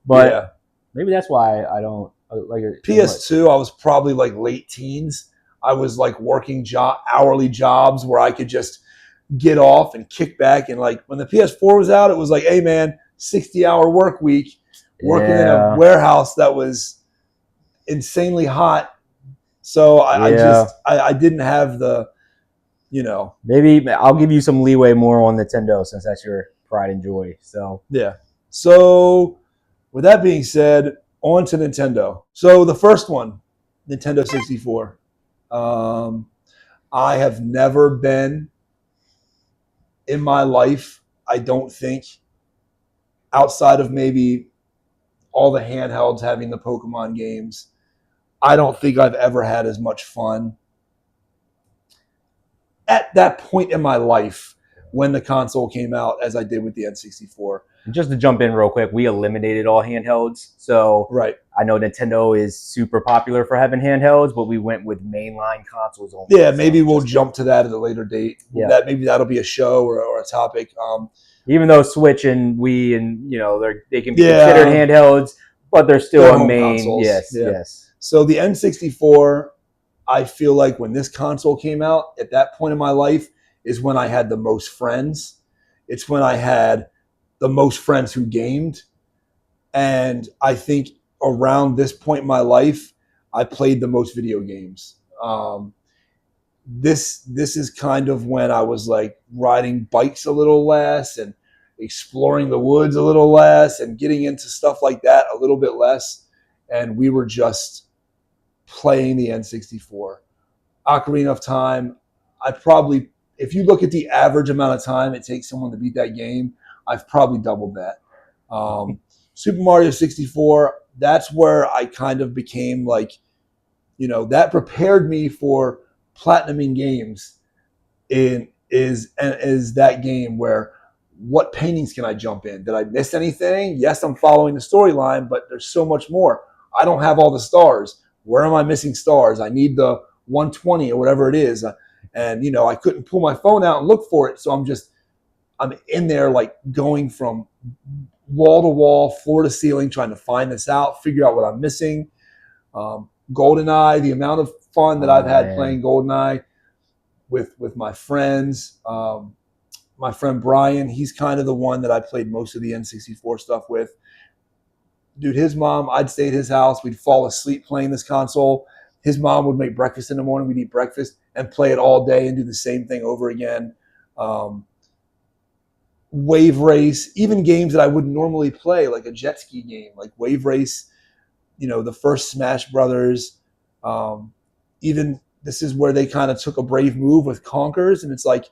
S2: But maybe that's why I don't like it.
S1: PS2, I was probably like late teens. I was like working hourly jobs where I could just get off and kick back. And like when the PS4 was out, it was like, hey man, 60-hour work week. Working in a warehouse that was insanely hot. So I didn't have the,
S2: Maybe I'll give you some leeway more on Nintendo since that's your pride and joy. So
S1: yeah. So with that being said, on to Nintendo. So the first one, Nintendo 64. I have never been in my life, I don't think, outside of maybe all the handhelds having the Pokemon games, I don't think I've ever had as much fun at that point in my life when the console came out as I did with the N64.
S2: Just to jump in real quick, we eliminated all handhelds. So I know Nintendo is super popular for having handhelds, but we went with mainline consoles only.
S1: Yeah, maybe we'll jump to that at a later date. Yeah. Maybe that'll be a show or a topic.
S2: Even though Switch and Wii and they can be considered handhelds, but they're still a main consoles. Yes.
S1: So the N64, I feel like when this console came out, at that point in my life, is when I had the most friends. It's when I had the most friends who gamed. And I think around this point in my life, I played the most video games. This is kind of when I was like riding bikes a little less and exploring the woods a little less and getting into stuff like that a little bit less. And we were just playing the N64. Ocarina of Time, if you look at the average amount of time it takes someone to beat that game, I've probably doubled that. Super Mario 64, that's where I kind of became like, that prepared me for platinuming games. Is that game where what paintings can I jump in? Did I miss anything? Yes, I'm following the storyline, but there's so much more. I don't have all the stars. Where am I missing stars? I need the 120 or whatever it is. And, I couldn't pull my phone out and look for it. So I'm in there like going from wall to wall, floor to ceiling, trying to find this out, figure out what I'm missing. GoldenEye, the amount of fun that I've had playing GoldenEye with my friends. My friend Brian, he's kind of the one that I played most of the N64 stuff with. dude, his mom, I'd stay at his house. We'd fall asleep playing this console. His mom would make breakfast in the morning. We'd eat breakfast and play it all day and do the same thing over again. Wave Race, even games that I wouldn't normally play, like a jet ski game, like Wave Race, the first Smash Brothers. Even this is where they kind of took a brave move with Conkers, and it's like,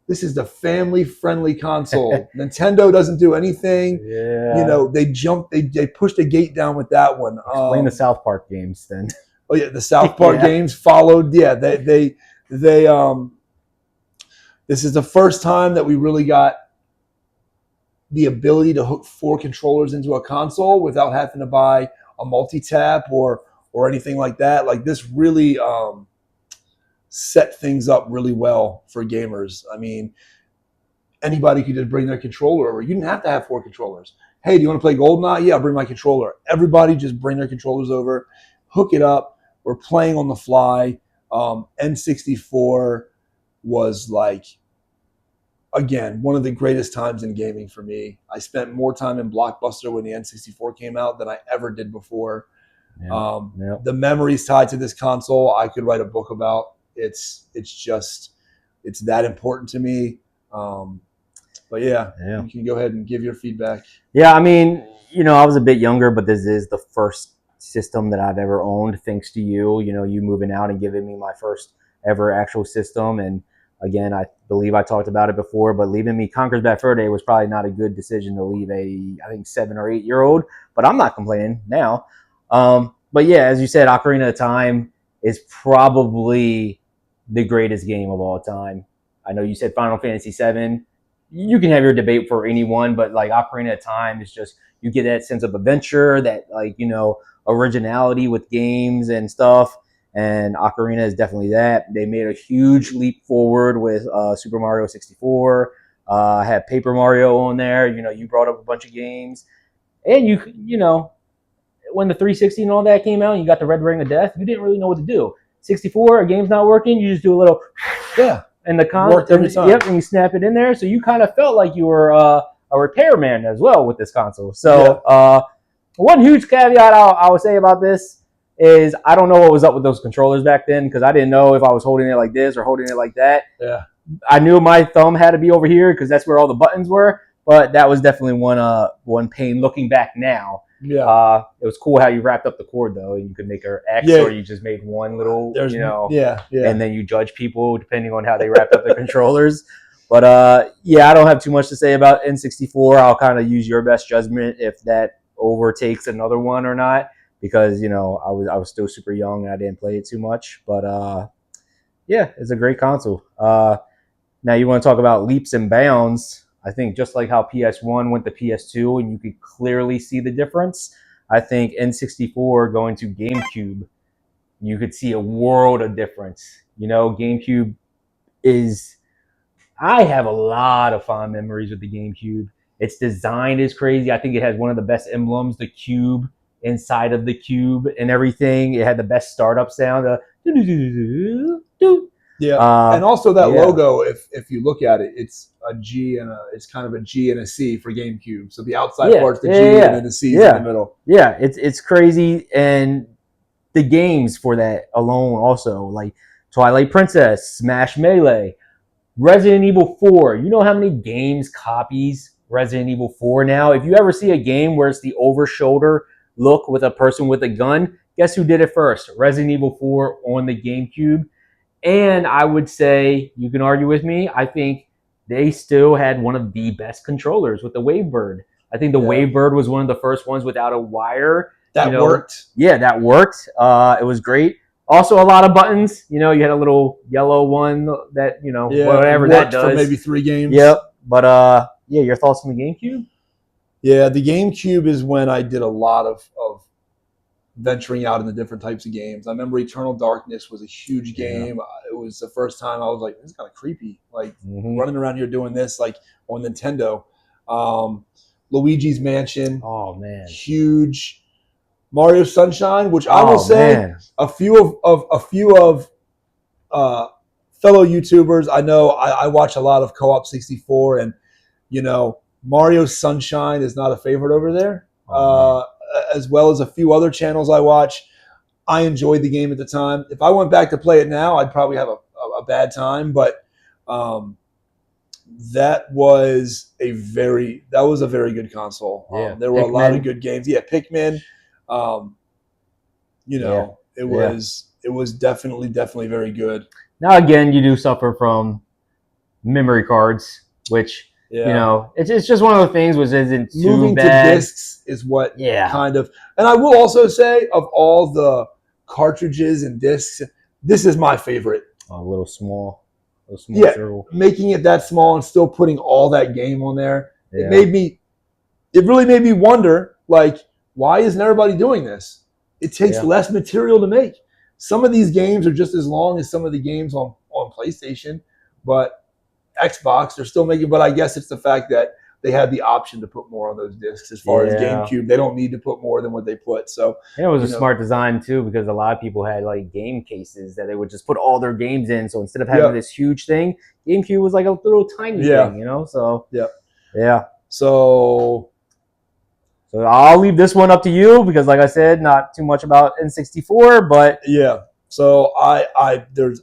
S1: this is the family-friendly console. Nintendo doesn't do anything.
S2: Yeah.
S1: They pushed a gate down with that one.
S2: Explain the South Park games then.
S1: Oh yeah, the South Park games followed. Yeah, they this is the first time that we really got the ability to hook 4 controllers into a console without having to buy a multi-tap or anything like that. Like, this really set things up really well for gamers. I mean, anybody could just bring their controller over. You didn't have to have 4 controllers. Hey, do you want to play GoldenEye? Yeah, I'll bring my controller. Everybody just bring their controllers over, hook it up. We're playing on the fly. N64 was like, again, one of the greatest times in gaming for me. I spent more time in Blockbuster when the N64 came out than I ever did before. The memories tied to this console, I could write a book about. It's that important to me. But yeah, you can go ahead and give your feedback.
S2: Yeah, I mean, I was a bit younger, but this is the first system that I've ever owned, thanks to you. You moving out and giving me my first ever actual system. And again, I believe I talked about it before, but leaving me Conker's Bad Fur Day was probably not a good decision to leave I think 7 or 8 year old. But I'm not complaining now. But yeah, as you said, Ocarina of Time is probably the greatest game of all time. I know you said Final Fantasy VII. You can have your debate for anyone, but like Ocarina of Time is just, you get that sense of adventure, that originality with games and stuff. And Ocarina is definitely that. They made a huge leap forward with Super Mario 64. Had Paper Mario on there. You brought up a bunch of games, and when the 360 and all that came out, and you got the Red Ring of Death. You didn't really know what to do. 64, a game's not working. You just do a little and the
S1: worked every time.
S2: Yep, and you snap it in there. So you kind of felt like you were a repairman as well with this console. So one huge caveat I would say about this is I don't know what was up with those controllers back then, because I didn't know if I was holding it like this or holding it like that.
S1: Yeah.
S2: I knew my thumb had to be over here because that's where all the buttons were, but that was definitely one pain looking back now.
S1: Yeah.
S2: It was cool how you wrapped up the cord though. You could make an X, or you just made one little, and then you judge people depending on how they wrapped up the controllers. But I don't have too much to say about N64. I'll kind of use your best judgment if that overtakes another one or not, because I was still super young and I didn't play it too much. But it's a great console. Now you want to talk about leaps and bounds. I think just like how PS1 went to PS2 and you could clearly see the difference, I think N64 going to GameCube, you could see a world of difference. GameCube I have a lot of fond memories with the GameCube. Its design is crazy. I think it has one of the best emblems, the cube inside of the cube and everything. It had the best startup sound.
S1: Yeah, and also that logo, if you look at it, it's a G it's kind of a G and a C for GameCube. So the outside part's the G and then the C is in the middle.
S2: Yeah, it's crazy. And the games for that alone also, like Twilight Princess, Smash Melee, Resident Evil 4. You know how many games copies Resident Evil 4 now? If you ever see a game where it's the over-shoulder look with a person with a gun, guess who did it first? Resident Evil 4 on the GameCube. And I would say, you can argue with me, I think they still had one of the best controllers with the Wavebird. I think the Wavebird was one of the first ones without a wire.
S1: That worked.
S2: Yeah, that worked. It was great. Also, a lot of buttons. You had a little yellow one that, whatever that does.
S1: For maybe 3 games.
S2: Yep. But, your thoughts on the GameCube?
S1: Yeah, the GameCube is when I did a lot of venturing out into different types of games. I remember Eternal Darkness was a huge game. It was the first time I was like, this is kind of creepy. Like, running around here doing this, like, on Nintendo. Luigi's Mansion.
S2: Oh, man.
S1: Huge. Mario Sunshine, which I will say, a few of fellow YouTubers, I know I watch a lot of Co-op 64, and Mario Sunshine is not a favorite over there. as well as a few other channels I watch. I enjoyed the game at the time. If I went back to play it now, I'd probably have a bad time. But that was a very good console.
S2: Yeah.
S1: There were a lot of
S2: Pikmin.
S1: good games. Yeah, Pikmin. It was definitely very good.
S2: Now again, you do suffer from memory cards, which
S1: Yeah.
S2: it's just one of the things which isn't too
S1: Moving
S2: bad.
S1: to discs is what
S2: Yeah.
S1: kind of, and I will also say, of all the cartridges and discs, this is my favorite.
S2: A little small
S1: Yeah.
S2: circle.
S1: Making it that small and still putting all that game on there,
S2: Yeah.
S1: it really made me wonder, like, why isn't everybody doing this? It takes less material to make. Some of these games are just as long as some of the games on PlayStation, but Xbox, they're still making, but I guess it's the fact that they had the option to put more on those discs. As far as GameCube, they don't need to put more than what they put. So
S2: it was a smart design too, because a lot of people had like game cases that they would just put all their games in. So instead of having this huge thing, GameCube was like a little tiny thing, So So I'll leave this one up to you because, like I said, not too much about N64, but
S1: So there's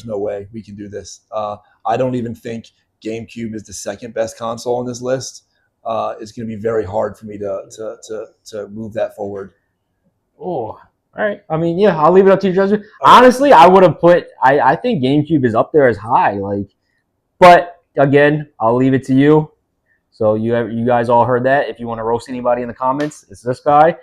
S1: no way we can do this. I don't even think GameCube is the second best console on this list. It's going to be very hard for me to move that forward.
S2: Oh, all right. I mean, I'll leave it up to your judgment. Honestly, I would have put. I think GameCube is up there as high. But again, I'll leave it to you. So you guys all heard that. If you want to roast anybody in the comments, it's this guy.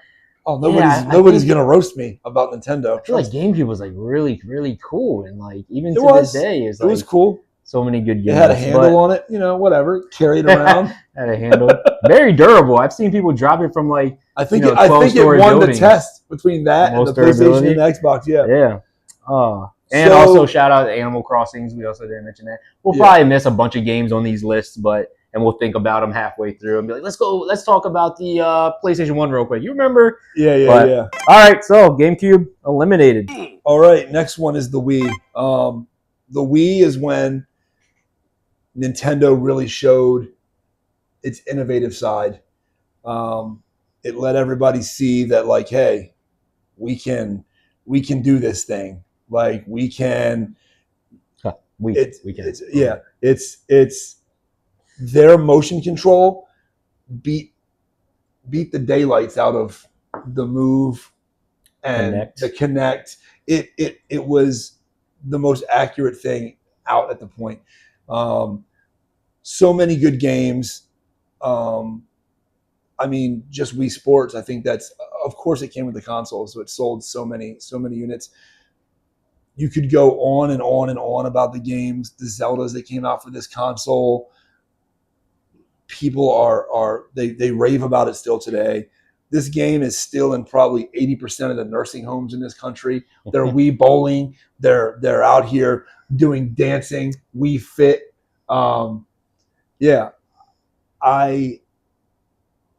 S1: Oh, nobody's gonna roast me about Nintendo.
S2: I feel like GameCube was like really, really cool, and like even to this day, it was
S1: cool.
S2: So many good games.
S1: It had a handle on it, whatever. Carry it around.
S2: Had a handle. Very durable. I've seen people drop it from like.
S1: I think it won the test between that and the PlayStation and the Xbox. Yeah.
S2: And also shout out to Animal Crossings. We also didn't mention that. We'll probably miss a bunch of games on these lists, and we'll think about them halfway through and be like, let's talk about the PlayStation 1 real quick. You remember?
S1: Yeah.
S2: All right, so GameCube eliminated.
S1: All right, next one is the Wii. The Wii is when Nintendo really showed its innovative side. It let everybody see that, like, hey, we can do this thing. Like, we can. It's their motion control beat the daylights out of the Move and the Kinect. It was the most accurate thing out at the point. So many good games. I mean, just Wii Sports. I think that's, of course, it came with the console, so it sold so many units. You could go on and on and on about the games, the Zeldas that came out for this console. People they rave about it still today. This game is still in probably 80% of the nursing homes in this country. They're Wii bowling. They're out here doing dancing. Wii Fit.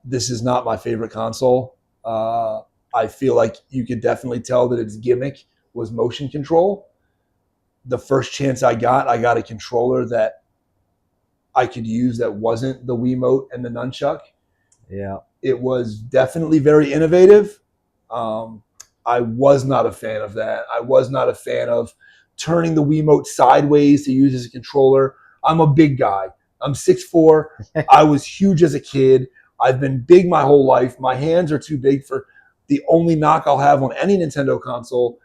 S1: This is not my favorite console. I feel like you could definitely tell that its gimmick was motion control. The first chance I got a controller that I could use that wasn't the Wiimote and the nunchuck.
S2: Yeah.
S1: It was definitely very innovative. I was not a fan of that. I was not a fan of turning the Wiimote sideways to use as a controller. I'm a big guy. I'm 6'4". I was huge as a kid. I've been big my whole life. My hands are too big for the only knock I'll have on any Nintendo console.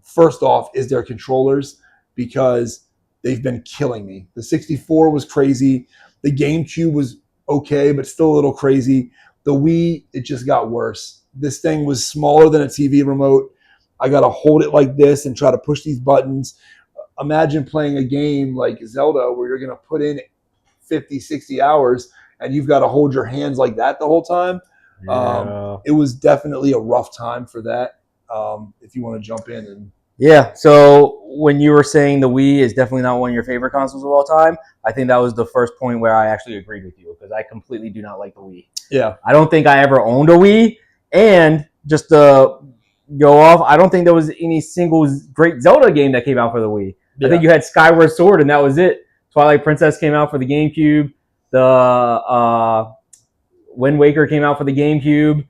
S1: First off, is their controllers, because they've been killing me. The 64 was crazy. The GameCube was okay, but still a little crazy. The Wii, it just got worse. This thing was smaller than a TV remote. I got to hold it like this and try to push these buttons. Imagine playing a game like Zelda where you're going to put in 50, 60 hours and you've got to hold your hands like that the whole time.
S2: Yeah.
S1: It was definitely a rough time for that. If you want to jump in and
S2: so when you were saying the Wii is definitely not one of your favorite consoles of all time, I think that was the first point where I actually agreed with you, because I completely do not like the Wii.
S1: Yeah.
S2: I don't think I ever owned a Wii, and just to go off, I don't think there was any single great Zelda game that came out for the Wii. I think you had Skyward Sword and that was it. Twilight Princess came out for the GameCube. Wind Waker came out for the GameCube.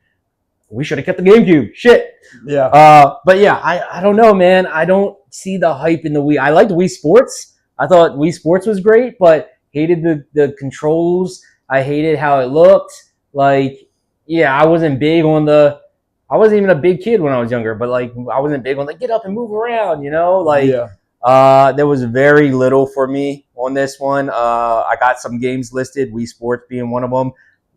S2: We should have kept the GameCube. Shit.
S1: Yeah.
S2: But yeah, I don't know, man. I don't see the hype in the Wii. I liked Wii Sports. I thought Wii Sports was great, but hated the controls. I hated how it looked. Like, yeah, I wasn't big on the. I wasn't even a big kid when I was younger, but like, I wasn't big on like get up and move around, you know, like.
S1: Yeah.
S2: There was very little for me on this one. I got some games listed, Wii Sports being one of them.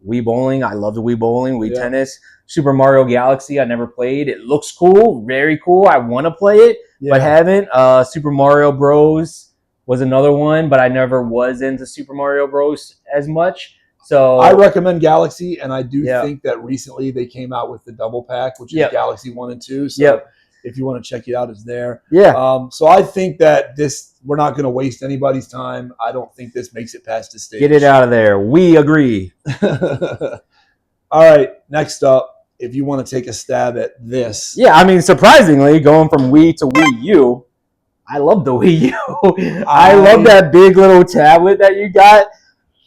S2: Wii Bowling, I love the Wii Bowling, Wii Tennis. Super Mario Galaxy, I never played. It looks cool, very cool. I want to play it, but haven't. Super Mario Bros. Was another one, but I never was into Super Mario Bros. As much. So
S1: I recommend Galaxy, and I do think that recently they came out with the double pack, which is Galaxy 1 and 2. So if you want to check it out, it's there.
S2: Yeah.
S1: So I think that we're not going to waste anybody's time. I don't think this makes it past the stage.
S2: Get it out of there. We agree.
S1: All right, next up, if you want to take a stab at this.
S2: Yeah, I mean, surprisingly, going from Wii to Wii U, I love the Wii U. I love that big little tablet that you got.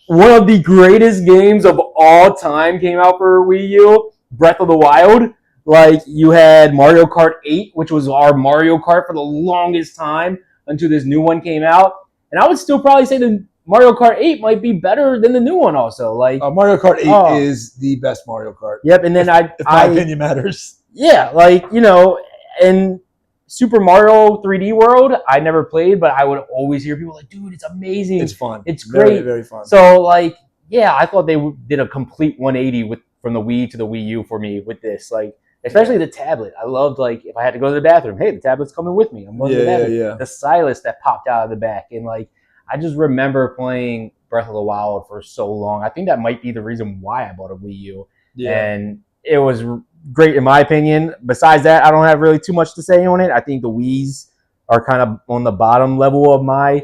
S2: One of the greatest games of all time came out for Wii U, Breath of the Wild. Like, you had Mario Kart 8, which was our Mario Kart for the longest time until this new one came out. And I would still probably say the Mario Kart 8 might be better than the new one also. Like
S1: Mario Kart 8 is the best Mario Kart.
S2: Yep, and then
S1: if my opinion matters.
S2: Yeah, like, you know, and Super Mario 3D World, I never played, but I would always hear people like, dude, it's amazing.
S1: It's fun.
S2: It's great.
S1: Very, very fun.
S2: So, like, yeah, I thought they did a complete 180 from the Wii to the Wii U for me with this. Like, especially the tablet. I loved, like, if I had to go to the bathroom, hey, the tablet's coming with me. I'm going to the bathroom.
S1: Yeah.
S2: The stylus that popped out of the back. And, like, I just remember playing Breath of the Wild for so long. I think that might be the reason why I bought a Wii U. Yeah. And it was great in my opinion. Besides that, I don't have really too much to say on it. I think the Wiis are kind of on the bottom level of my,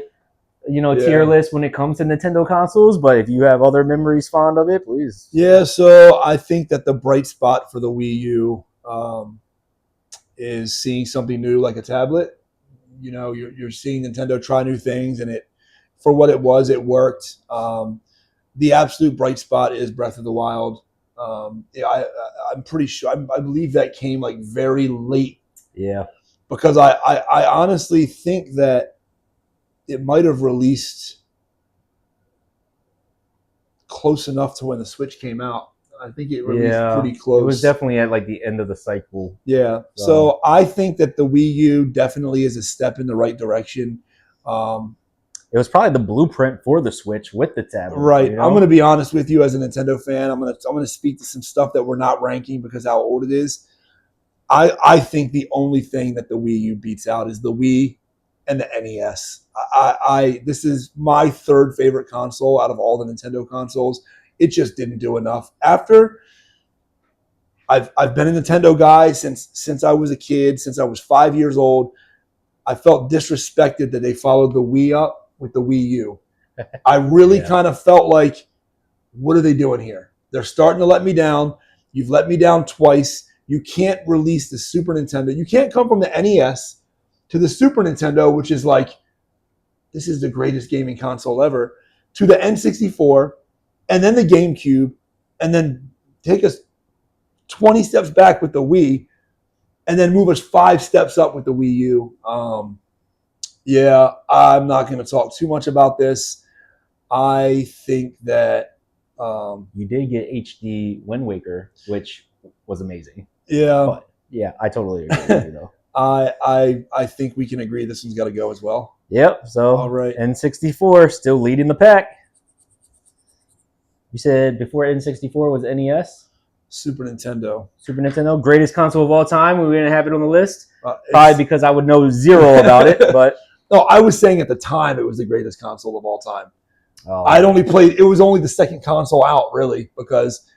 S2: tier list when it comes to Nintendo consoles. But if you have other memories fond of it, please.
S1: Yeah, so I think that the bright spot for the Wii U is seeing something new like a tablet. You know, you're seeing Nintendo try new things, and for what it was, it worked. The absolute bright spot is Breath of the Wild. I'm pretty sure. I believe that came like very late.
S2: Yeah.
S1: Because I honestly think that it might have released close enough to when the Switch came out. I think it released pretty close.
S2: It was definitely at like the end of the cycle.
S1: Yeah. So I think that the Wii U definitely is a step in the right direction.
S2: It was probably the blueprint for the Switch with the tablet.
S1: Right. You know? I'm going to be honest with you as a Nintendo fan. I'm going to speak to some stuff that we're not ranking because how old it is. I think the only thing that the Wii U beats out is the Wii and the NES. This is my third favorite console out of all the Nintendo consoles. It just didn't do enough. After I've been a Nintendo guy since I was a kid, since I was 5 years old. I felt disrespected that they followed the Wii up with the Wii U. I really kind of felt like, what are they doing here? They're starting to let me down. You've let me down twice. You can't release the Super Nintendo. You can't come from the NES to the Super Nintendo, which is like, this is the greatest gaming console ever, to the N64, and then the GameCube, and then take us 20 steps back with the Wii, and then move us 5 steps up with the Wii U. I'm not going to talk too much about this. I think that
S2: you did get HD Wind Waker, which was amazing.
S1: Yeah,
S2: but yeah, I totally agree with you though.
S1: I think we can agree this one's got to go as well.
S2: Yep. So
S1: all right,
S2: N64 still leading the pack. You said before N64 was NES.
S1: Super Nintendo,
S2: greatest console of all time. We were going to have it on the list. Probably because I would know zero about it. But
S1: no, I was saying at the time it was the greatest console of all time.
S2: Oh,
S1: it was only the second console out, really, because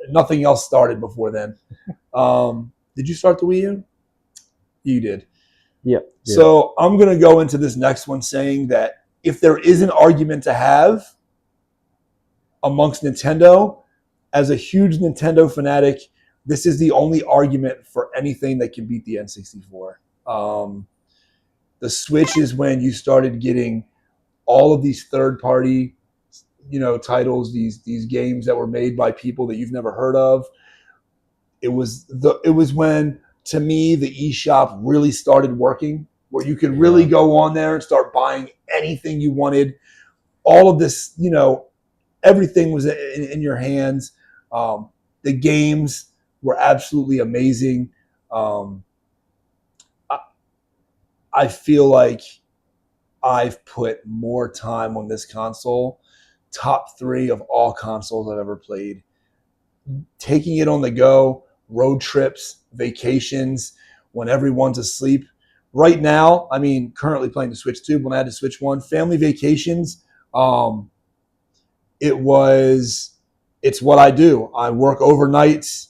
S1: nothing else started before then. Did you start the Wii U? You did.
S2: Yep.
S1: So I'm going to go into this next one saying that if there is an argument to have amongst Nintendo, as a huge Nintendo fanatic, this is the only argument for anything that can beat the N64. The Switch is when you started getting all of these third-party titles, these games that were made by people that you've never heard of. It was when, to me, the eShop really started working, where you could really go on there and start buying anything you wanted. All of this, everything was in your hands. The games were absolutely amazing. I feel like I've put more time on this console. Top 3 of all consoles I've ever played. Taking it on the go, road trips, vacations, when everyone's asleep. Right now, currently playing the Switch 2, when I had the Switch 1, family vacations, it's what I do. I work overnights.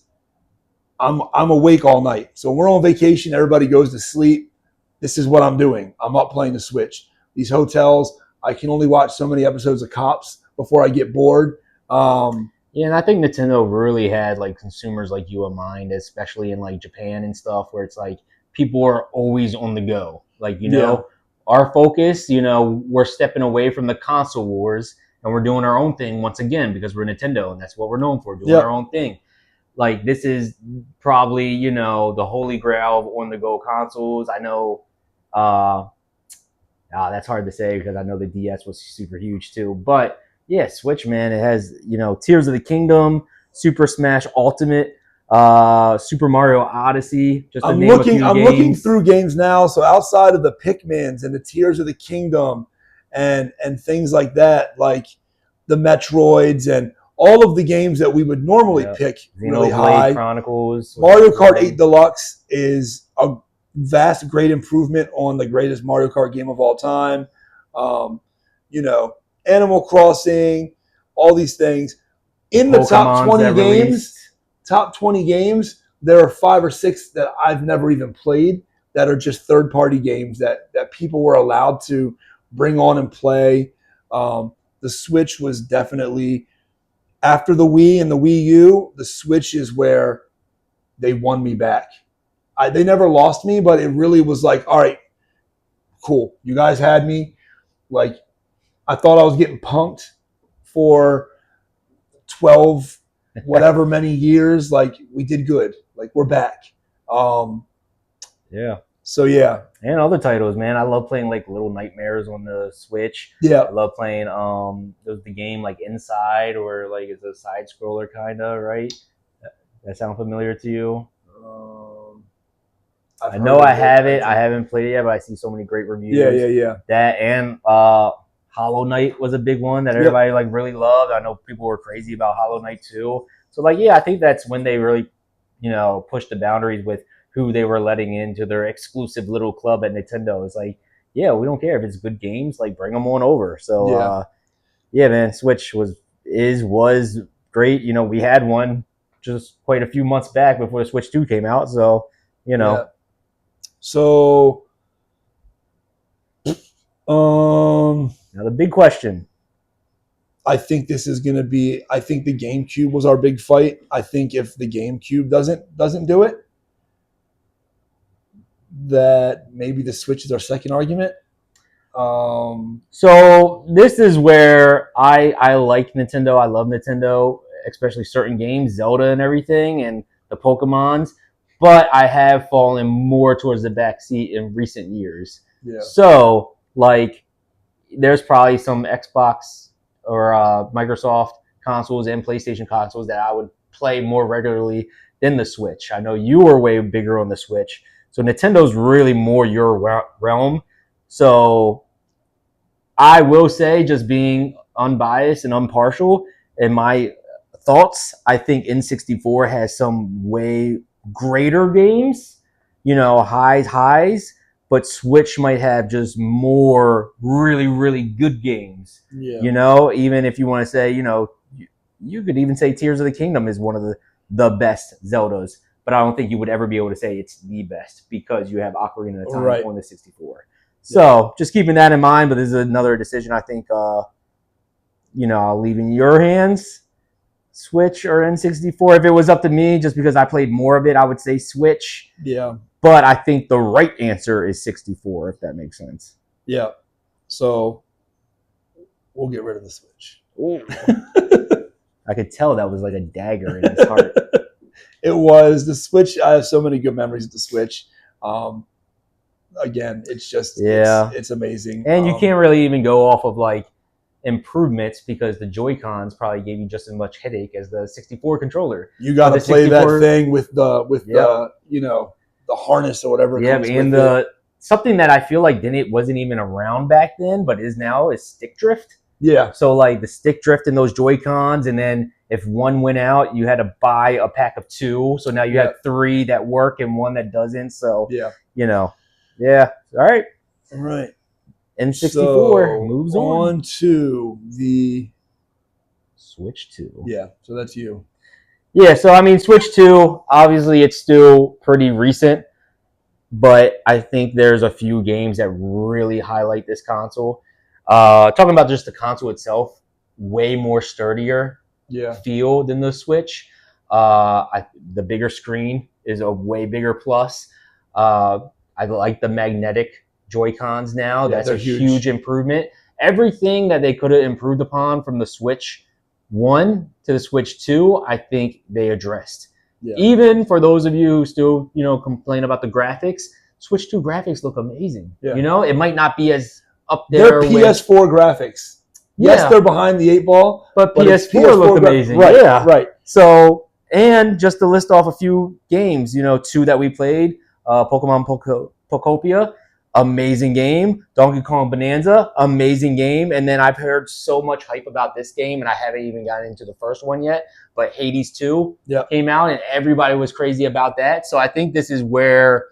S1: I'm awake all night. So when we're on vacation, everybody goes to sleep. This is what I'm doing. I'm up playing the Switch. These hotels, I can only watch so many episodes of Cops before I get bored.
S2: And I think Nintendo really had like consumers like you in mind, especially in like Japan and stuff, where it's like people are always on the go. Like, our focus, we're stepping away from the console wars and we're doing our own thing once again because we're Nintendo and that's what we're known for, doing our own thing. Like, this is probably, the holy grail of on-the-go consoles. I know that's hard to say because I know the DS was super huge too. But yeah, Switch, man, it has, Tears of the Kingdom, Super Smash Ultimate, Super Mario Odyssey. Just to name a few games.
S1: I'm looking through games now. So outside of the Pikmins and the Tears of the Kingdom and things like that, like the Metroids and all of the games that we would normally pick really high.
S2: Chronicles.
S1: Mario Kart 8 Deluxe is a vast, great improvement on the greatest Mario Kart game of all time. Animal Crossing, all these things. In the top 20 games, there are 5 or 6 that I've never even played that are just third-party games that people were allowed to bring on and play. The Switch was definitely, after the Wii and the Wii U, the Switch is where they won me back. They never lost me, but it really was like, all right, cool. You guys had me. Like, I thought I was getting punked for 12, whatever many years. Like, we did good. Like, we're back. So, yeah.
S2: And other titles, man. I love playing, like, Little Nightmares on the Switch.
S1: Yeah.
S2: I love playing there's the game, like, Inside, or, like, it's a side-scroller kind of, right? That sound familiar to you? I know I have it. I haven't played it yet, but I see so many great reviews.
S1: Yeah.
S2: That and Hollow Knight was a big one that everybody like really loved. I know people were crazy about Hollow Knight too. So I think that's when they really, pushed the boundaries with who they were letting into their exclusive little club at Nintendo. It's like, we don't care if it's good games, like bring them on over. So man, Switch was great. We had one just quite a few months back before the Switch 2 came out. So
S1: So,
S2: now the big question.
S1: I think this is going to be. I think the GameCube was our big fight. I think if the GameCube doesn't do it, that maybe the Switch is our second argument.
S2: So this is where I like Nintendo. I love Nintendo, especially certain games, Zelda and everything, and the Pokemons. But I have fallen more towards the backseat in recent years.
S1: Yeah.
S2: So, there's probably some Xbox or Microsoft consoles and PlayStation consoles that I would play more regularly than the Switch. I know you were way bigger on the Switch. So Nintendo's really more your realm. So I will say, just being unbiased and impartial in my thoughts, I think N64 has some way greater games, highs, but Switch might have just more really, really good games.
S1: Yeah.
S2: Even if you want to say, you could even say Tears of the Kingdom is one of the best Zeldas, but I don't think you would ever be able to say it's the best because you have Ocarina of Time on the 64. So just keeping that in mind, but this is another decision I think, I'll leave in your hands. Switch or N64. If it was up to me, just because I played more of it, I would say Switch.
S1: Yeah.
S2: But I think the right answer is 64, if that makes sense.
S1: Yeah. So we'll get rid of the Switch.
S2: Ooh. I could tell that was like a dagger in his heart.
S1: It was the Switch. I have so many good memories of the Switch. Again, it's just it's amazing.
S2: And you can't really even go off of like improvements because the Joy-Cons probably gave you just as much headache as the 64 controller.
S1: You got to play that thing with the the harness or whatever.
S2: Yeah, and something that I feel like wasn't even around back then, but is now is stick drift.
S1: Yeah.
S2: So like the stick drift in those Joy-Cons, and then if one went out, you had to buy a pack of 2. So now you have 3 that work and 1 that doesn't. So All right.
S1: All right.
S2: N64 moves
S1: on to the
S2: Switch 2.
S1: Yeah, so that's you.
S2: Yeah, so I mean, Switch 2, obviously it's still pretty recent, but I think there's a few games that really highlight this console. Talking about just the console itself, way more sturdier feel than the Switch. The bigger screen is a way bigger plus. I like the magnetic Joy-Cons now. That's a huge improvement. Everything that they could have improved upon from the Switch 1 to the Switch 2, I think they addressed. Yeah. Even for those of you who still, complain about the graphics, Switch 2 graphics look amazing. Yeah. It might not be as up there.
S1: They're PS4 graphics. Yes, they're behind the 8 ball,
S2: but PS4 look amazing.
S1: Right,
S2: yeah.
S1: Right.
S2: So, and just to list off a few games, 2 that we played, Pokemon Pokopia, amazing game. Donkey Kong Bonanza, amazing game. And then I've heard so much hype about this game, and I haven't even gotten into the first one yet, but Hades 2 came out, and everybody was crazy about that. So I think this is where,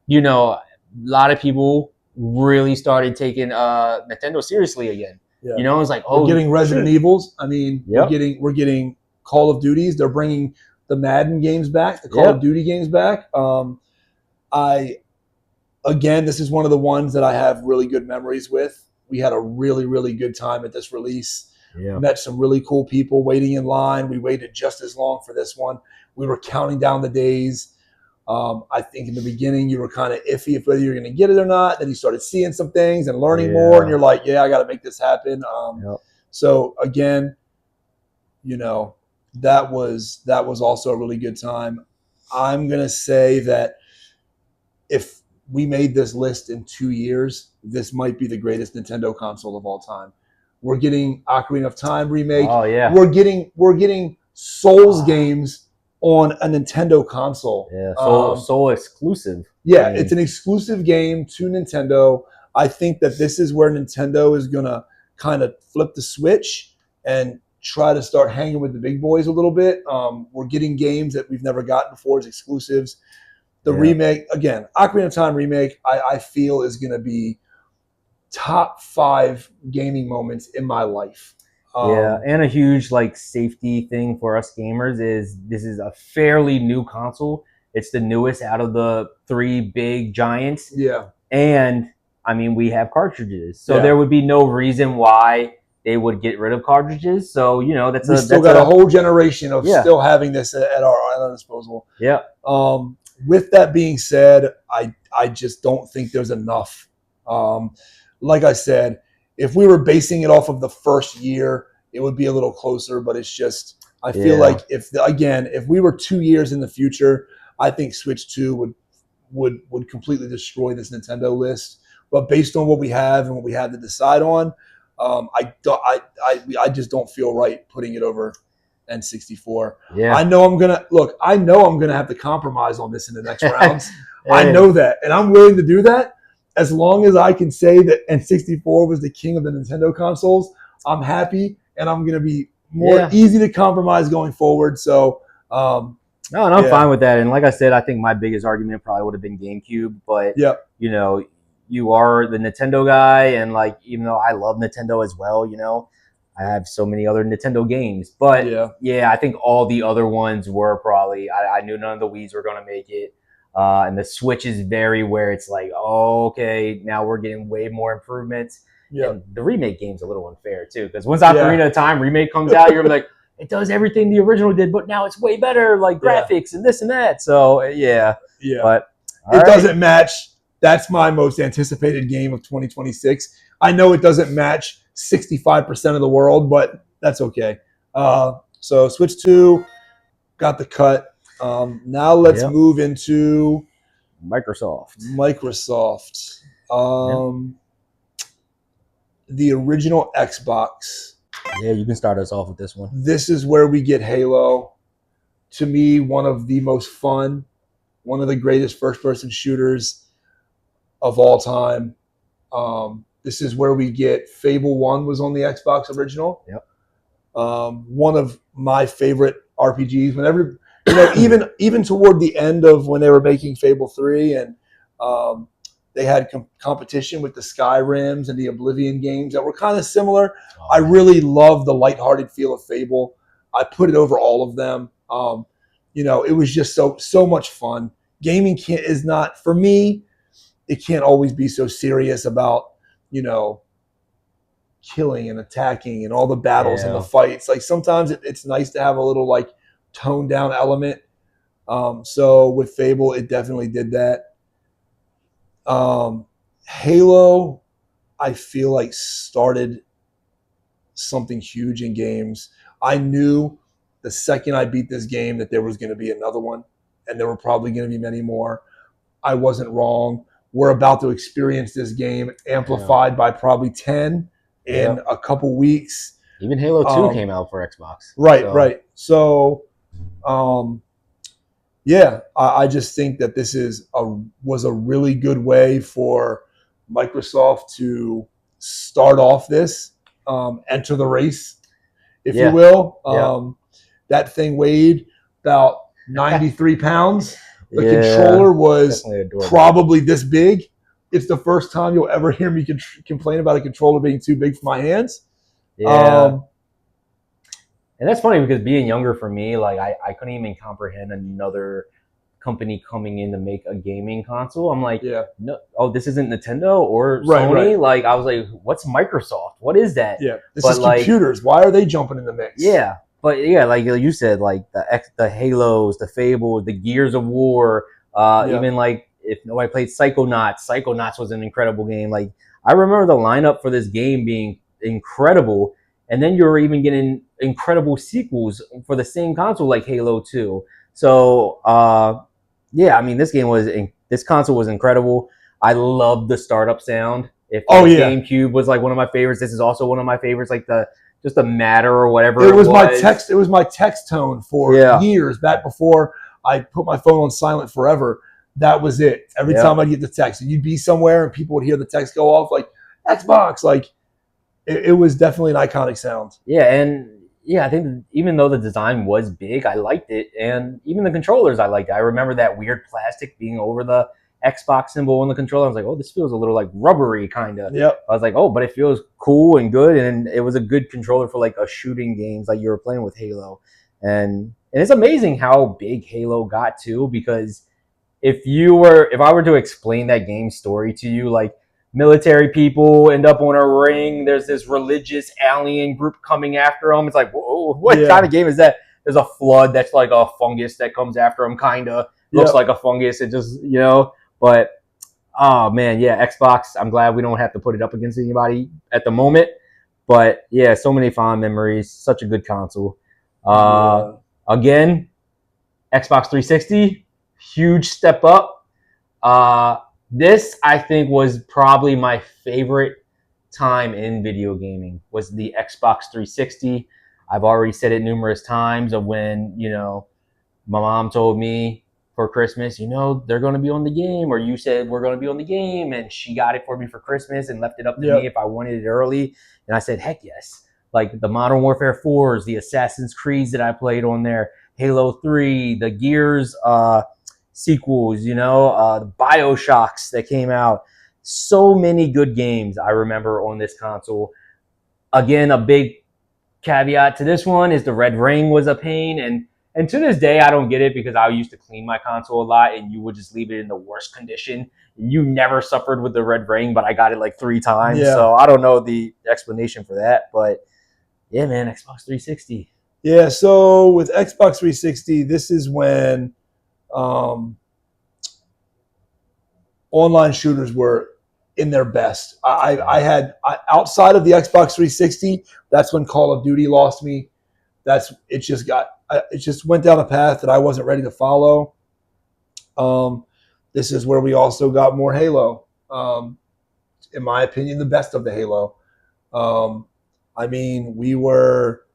S2: a lot of people really started taking Nintendo seriously again. Yeah. It's like,
S1: we're getting Resident Evils. I mean, we're getting Call of Duties. They're bringing the Madden games back, the Call of Duty games back. Again, this is one of the ones that I have really good memories with. We had a really, really good time at this release. Yeah. Met some really cool people waiting in line. We waited just as long for this one. We were counting down the days. I think in the beginning you were kind of iffy if whether you're going to get it or not. Then you started seeing some things and learning more, and you're like, I got to make this happen. So again, that was also a really good time. I'm going to say that if we made this list in 2 years, this might be the greatest Nintendo console of all time. We're getting Ocarina of Time remake.
S2: Oh yeah.
S1: We're getting Souls games on a Nintendo console.
S2: Yeah, Soul exclusive.
S1: Yeah, it's an exclusive game to Nintendo. I think that this is where Nintendo is gonna kind of flip the switch and try to start hanging with the big boys a little bit. We're getting games that we've never gotten before as exclusives. The remake, again, Ocarina of Time remake, I feel is going to be top 5 gaming moments in my life.
S2: And a huge safety thing for us gamers is this is a fairly new console. It's the newest out of the 3 big giants.
S1: Yeah.
S2: And, I mean, we have cartridges. So there would be no reason why they would get rid of cartridges. So, we
S1: still got a whole generation of still having this at our disposal.
S2: Yeah.
S1: With that being said, I just don't think there's enough. Like I said, if we were basing it off of the first year, it would be a little closer. But it's just, I feel like if we were 2 years in the future, I think Switch 2 would completely destroy this Nintendo list. But based on what we have and what we have to decide on, I just don't feel right putting it over N64.
S2: Yeah.
S1: I know I'm gonna have to compromise on this in the next rounds. I know that, and I'm willing to do that as long as I can say that N64 was the king of the Nintendo consoles. I'm happy, and I'm gonna be more easy to compromise going forward. So,
S2: I'm fine with that. And like I said, I think my biggest argument probably would have been GameCube, but you are the Nintendo guy, and even though I love Nintendo as well, I have so many other Nintendo games, but I think all the other ones were probably, I knew none of the Wiis were going to make it. And the Switch is very where it's like, okay, now we're getting way more improvements. Yeah. And the remake game's a little unfair too, because once Ocarina of Time remake comes out, you're like, it does everything the original did, but now it's way better, graphics and this and that. So but
S1: it doesn't match. That's my most anticipated game of 2026. I know it doesn't match 65% of the world, but That's okay. So Switch 2 got the cut. Now let's
S2: Yep.
S1: move into
S2: Microsoft.
S1: Microsoft. The original Xbox.
S2: Yeah, you can start us off with this one.
S1: This is where we get Halo. To me, one of the most fun, one of the greatest first-person shooters of all time. This is where we get Fable 1 was on the Xbox original.
S2: Yep.
S1: One of my favorite RPGs. Whenever, even toward the end of when they were making Fable 3 and they had competition with the Skyrims and the Oblivion games that were kind of similar. I really love the lighthearted feel of Fable. I put it over all of them. It was just so much fun. Gaming is not, for me, it can't always be so serious about, killing and attacking and all the battles and the fights. Like sometimes it's nice to have a little like toned down element. So with Fable, it definitely did that. Halo, I feel like started something huge in games. I knew the second I beat this game that there was going to be another one, and there were probably going to be many more. I wasn't wrong. We're about to experience this game amplified by probably 10 in a couple weeks.
S2: Even Halo 2 came out for Xbox.
S1: Right. So, I just think that this was a really good way for Microsoft to start off this, enter the race, if you will. That thing weighed about 93 pounds. The controller was probably this big. It's the first time you'll ever hear me complain about a controller being too big for my hands.
S2: Yeah. And that's funny because being younger for me, like I couldn't even comprehend another company coming in to make a gaming console. I'm like, no, this isn't Nintendo or Sony.
S1: Right.
S2: Like I was like, what's Microsoft? What is that?
S1: Yeah, this is computers. Why are they jumping in the mix?
S2: Yeah. But yeah, like you said, like the Halos, the Fable, the Gears of War, even like if nobody played Psychonauts was an incredible game. Like I remember the lineup for this game being incredible, and then you were even getting incredible sequels for the same console like Halo 2. So I mean this console was incredible. I loved the startup sound. If GameCube was like one of my favorites, this is also one of my favorites. Like just the matter or whatever it was.
S1: It was my text tone for years back before I put my phone on silent forever. That was it. Every time I'd get the text, and you'd be somewhere and people would hear the text go off like Xbox. Like it was definitely an iconic sound.
S2: Yeah, and I think even though the design was big, I liked it, and even the controllers I liked it. I remember that weird plastic being over the Xbox symbol on the controller. I was like, oh, this feels a little like rubbery kind of.
S1: Yep.
S2: I was like, oh, but it feels cool and good, and it was a good controller for like a shooting games like you were playing with Halo. And it's amazing how big Halo got too, because if I were to explain that game story to you, like military people end up on a ring, there's this religious alien group coming after them. It's like, whoa, what kind of game is that? There's a flood that's like a fungus that comes after them, kind of looks like a fungus. It just, but oh man, Xbox, I'm glad we don't have to put it up against anybody at the moment. But yeah, so many fond memories, such a good console. Again, Xbox 360, huge step up. This, I think, was probably my favorite time in video gaming, was the Xbox 360. I've already said it numerous times of when, my mom told me for Christmas, they're going to be on the game, or you said we're going to be on the game, and she got it for me for Christmas and left it up to me if I wanted it early. And I said, heck yes. Like the Modern Warfare 4s, the Assassin's Creeds that I played on there, Halo 3, the Gears sequels, the BioShocks that came out. So many good games I remember on this console. Again, a big caveat to this one is the red ring was a pain, and to this day I don't get it, because I used to clean my console a lot and you would just leave it in the worst condition. You never suffered with the red ring, but I got it like 3 times. So I don't know the explanation for that, but yeah, man, Xbox 360.
S1: Yeah, so with Xbox 360, this is when online shooters were in their best. I had outside of the Xbox 360, that's when Call of Duty lost me. It just went down a path that I wasn't ready to follow. This is where we also got more Halo. In my opinion, the best of the Halo. I mean, we were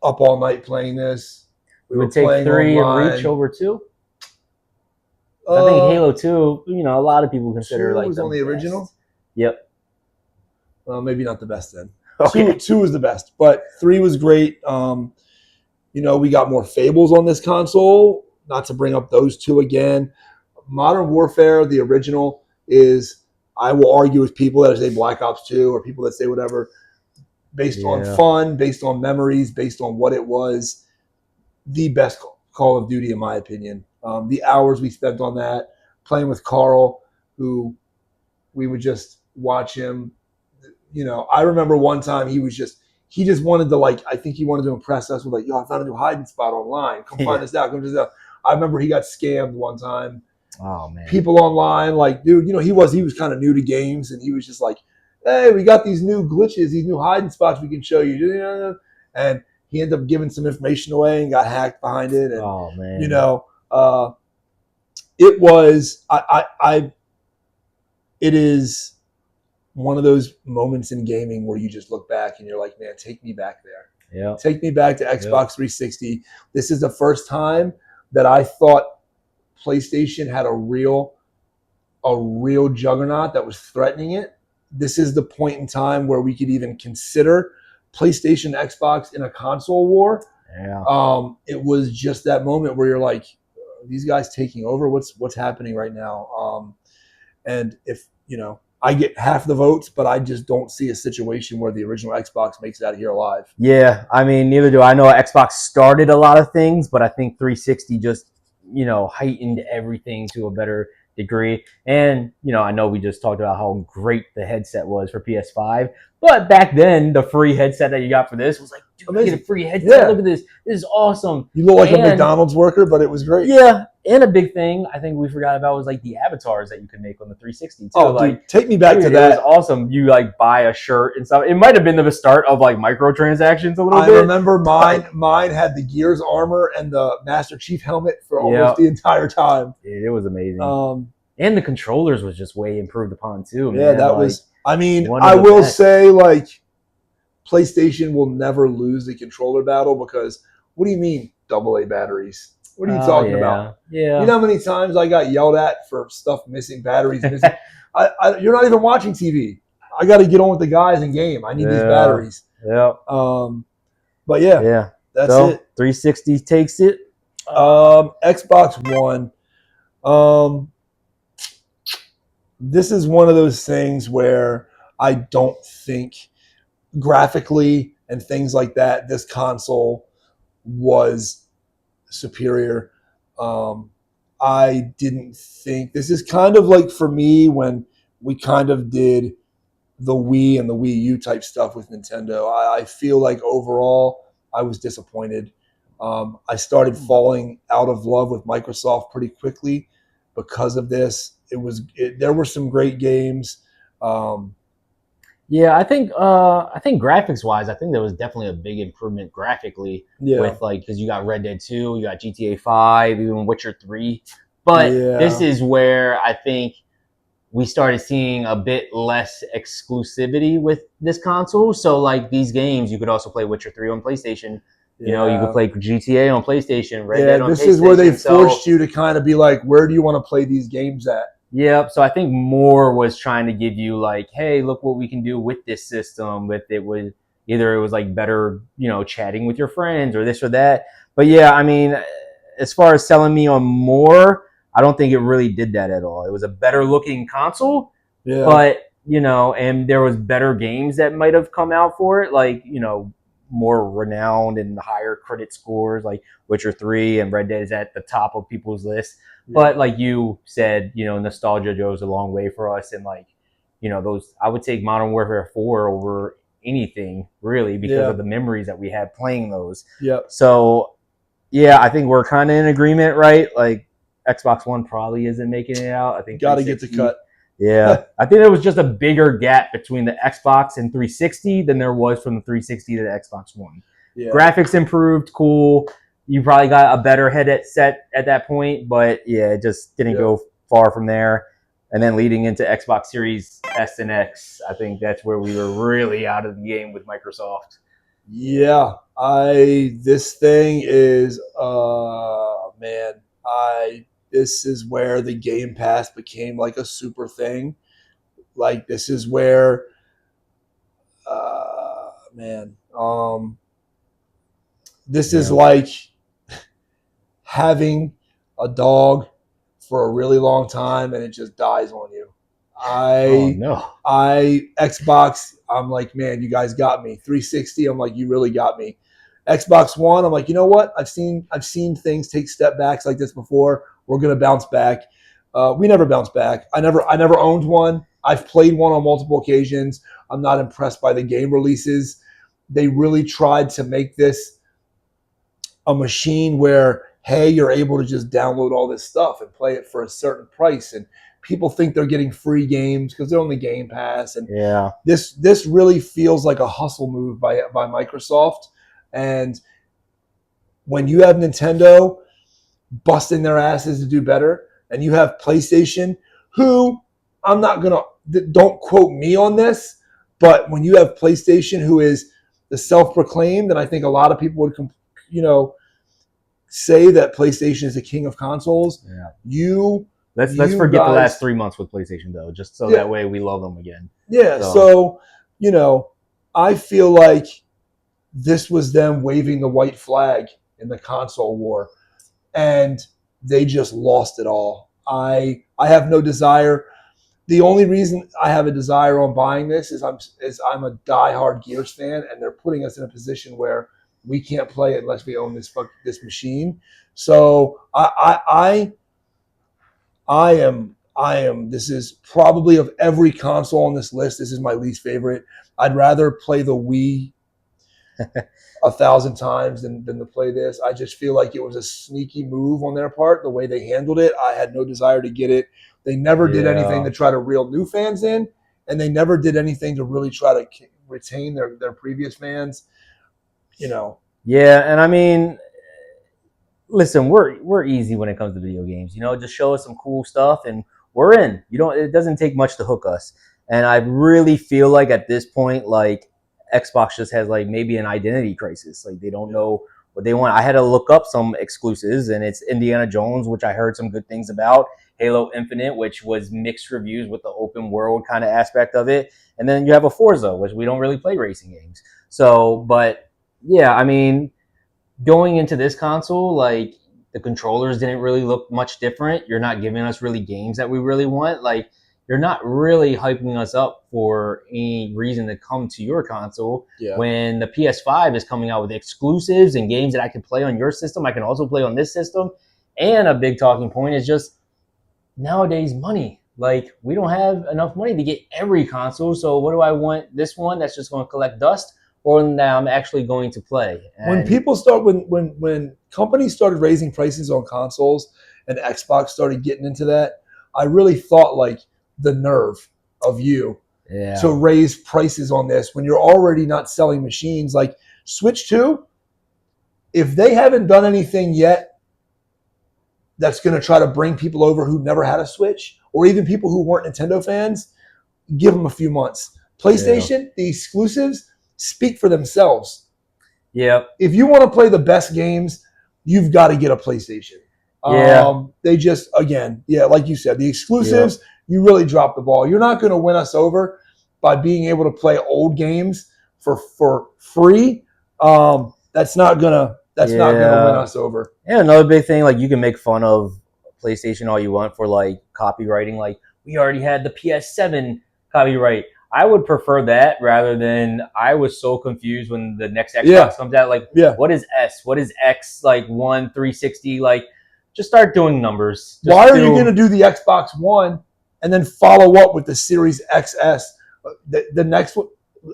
S1: up all night playing this.
S2: We would take 3
S1: online.
S2: and Reach over 2. I think Halo 2, a lot of people consider
S1: 2
S2: like
S1: was
S2: the
S1: on the
S2: best.
S1: original.
S2: Yep.
S1: Maybe not the best then.
S2: Okay.
S1: 2 was the best, but 3 was great. We got more Fables on this console. Not to bring up those 2 again. Modern Warfare, the original, is, I will argue with people that say Black Ops 2 or people that say whatever, based on fun, based on memories, based on what it was, the best Call of Duty in my opinion. The hours we spent on that, playing with Carl, who we would just watch him. I remember one time he just wanted to, I think he wanted to impress us with I found a new hiding spot online. Come find us out. Come just out. I remember he got scammed one time.
S2: Oh man.
S1: People online, dude, he was kind of new to games, and he was just like, hey, we got these new glitches, these new hiding spots we can show you. And he ended up giving some information away and got hacked behind it. And,
S2: oh man.
S1: It was, it is one of those moments in gaming where you just look back and you're like, man, take me back there.
S2: Yeah.
S1: Take me back to Xbox 360. This is the first time that I thought PlayStation had a real juggernaut that was threatening it. This is the point in time where we could even consider PlayStation, Xbox in a console war.
S2: Yeah.
S1: It was just that moment where you're like, these guys taking over. What's happening right now? And if I get half the votes, but I just don't see a situation where the original Xbox makes it out of here alive.
S2: Yeah, I mean, neither do I. Know Xbox started a lot of things, but I think 360 just heightened everything to a better degree. And I know we just talked about how great the headset was for PS5, but back then the free headset that you got for this was like, dude, I get a free headset. Yeah. Look at this. This is awesome.
S1: You look like a McDonald's worker, but it was great.
S2: Yeah. And a big thing I think we forgot about was the avatars that you could make on the 360 too.
S1: Oh, dude, take me back to that.
S2: It was awesome. You buy a shirt and stuff. It might have been the start of microtransactions a little bit.
S1: I remember mine had the Gears armor and the Master Chief helmet for almost the entire time.
S2: It was amazing. And the controllers was just way improved upon too. Man.
S1: Yeah, that was. I mean, I will say PlayStation will never lose the controller battle because what do you mean AA batteries? What are you talking about?
S2: Yeah.
S1: You know how many times I got yelled at for stuff missing, batteries missing? You're not even watching TV. I got to get on with the guys in game. I need these batteries.
S2: Yeah.
S1: But yeah. That's it.
S2: 360 takes it.
S1: Xbox One. This is one of those things where I don't think graphically and things like that, this console was superior. I didn't think this is kind of for me when we kind of did the Wii and the Wii U type stuff with Nintendo. I feel like overall I was disappointed. I started falling out of love with Microsoft pretty quickly because of this. There were some great games.
S2: Yeah, I think graphics wise, I think there was definitely a big improvement graphically with because you got Red Dead 2, you got GTA 5, even Witcher 3. But this is where I think we started seeing a bit less exclusivity with this console. So these games, you could also play Witcher 3 on PlayStation. You could play GTA on PlayStation, Red Dead on PlayStation.
S1: This is where they forced you to kind of be like, where do you want to play these games at?
S2: Yep. So I think more was trying to give you hey, look what we can do with this system. With it was either it was better, chatting with your friends or this or that. But yeah, I mean, as far as selling me on more, I don't think it really did that at all. It was a better looking console, but and there was better games that might have come out for it, more renowned and higher credit scores, like Witcher 3 and Red Dead is at the top of people's lists. But like you said, nostalgia goes a long way for us. And those, I would take Modern Warfare 4 over anything really because of the memories that we had playing those.
S1: Yep.
S2: So yeah, I think we're kind of in agreement, right? Xbox One probably isn't making it out. I think
S1: got to get the cut.
S2: Yeah, I think there was just a bigger gap between the Xbox and 360 than there was from the 360 to the Xbox One.
S1: Yeah.
S2: Graphics improved, cool. You probably got a better headset at that point, but yeah, it just didn't go far from there. And then leading into Xbox Series S and X, I think that's where we were really out of the game with Microsoft.
S1: Yeah, this thing is man, this is where the Game Pass became like a super thing. Like this is where man, this is like having a dog for a really long time and it just dies on you. Xbox, I'm like, man, you guys got me. 360, I'm like, you really got me. Xbox One, I'm like, you know what? I've seen things take step backs like this before. We're gonna bounce back. We never bounced back. I never owned one. I've played one on multiple occasions. I'm not impressed by the game releases. They really tried to make this a machine where, hey, you're able to just download all this stuff and play it for a certain price, and people think they're getting free games because they're on the Game Pass. And this really feels like a hustle move by Microsoft. And when you have Nintendo busting their asses to do better, and you have PlayStation, who don't quote me on this, but when you have PlayStation, who is the self-proclaimed, and I think a lot of people would, say that PlayStation is the king of consoles.
S2: Yeah. Let's forget the last 3 months with PlayStation though, just so that way we love them again.
S1: Yeah. So I feel like this was them waving the white flag in the console war, and they just lost it all. I have no desire. The only reason I have a desire on buying this is I'm a diehard Gears fan, and they're putting us in a position where we can't play it unless we own this machine. So I am. This is probably, of every console on this list, this is my least favorite. I'd rather play the Wii 1,000 times than to play this. I just feel like it was a sneaky move on their part, the way they handled it. I had no desire to get it. They never did anything to try to reel new fans in, and they never did anything to really try to retain their previous fans.
S2: Yeah, and I mean, listen, we're easy when it comes to video games. Just show us some cool stuff and we're in. It doesn't take much to hook us. And I really feel like at this point, like Xbox just has like maybe an identity crisis. Like they don't know what they want. I had to look up some exclusives, and it's Indiana Jones, which I heard some good things about. Halo Infinite, which was mixed reviews with the open world kind of aspect of it. And then you have a Forza, which we don't really play racing games. So, but yeah, I mean, going into this console, like the controllers didn't really look much different. You're not giving us really games that we really want. Like you're not really hyping us up for any reason to come to your console when the PS5 is coming out with exclusives and games that I can play on your system. I can also play on this system. And a big talking point is just nowadays money. Like we don't have enough money to get every console. So what do I want? This one that's just going to collect dust, or that I'm actually going to play?
S1: And when companies started raising prices on consoles and Xbox started getting into that, I really thought, like, the nerve of you to raise prices on this when you're already not selling machines. Like Switch 2, if they haven't done anything yet that's going to try to bring people over who never had a Switch, or even people who weren't Nintendo fans, give them a few months. PlayStation, the exclusives speak for themselves.
S2: Yeah.
S1: If you want to play the best games, you've got to get a PlayStation. They just, again, like you said, the exclusives, you really drop the ball. You're not going to win us over by being able to play old games for free. That's not gonna win us over.
S2: Yeah, another big thing, like you can make fun of PlayStation all you want for like copywriting. Like we already had the PS7 copyright. I would prefer that rather than, I was so confused when the next Xbox comes out. Like, what is S? What is X? Like 360? Like, just start doing numbers.
S1: Why are you going to do the Xbox One and then follow up with the Series XS? The next one,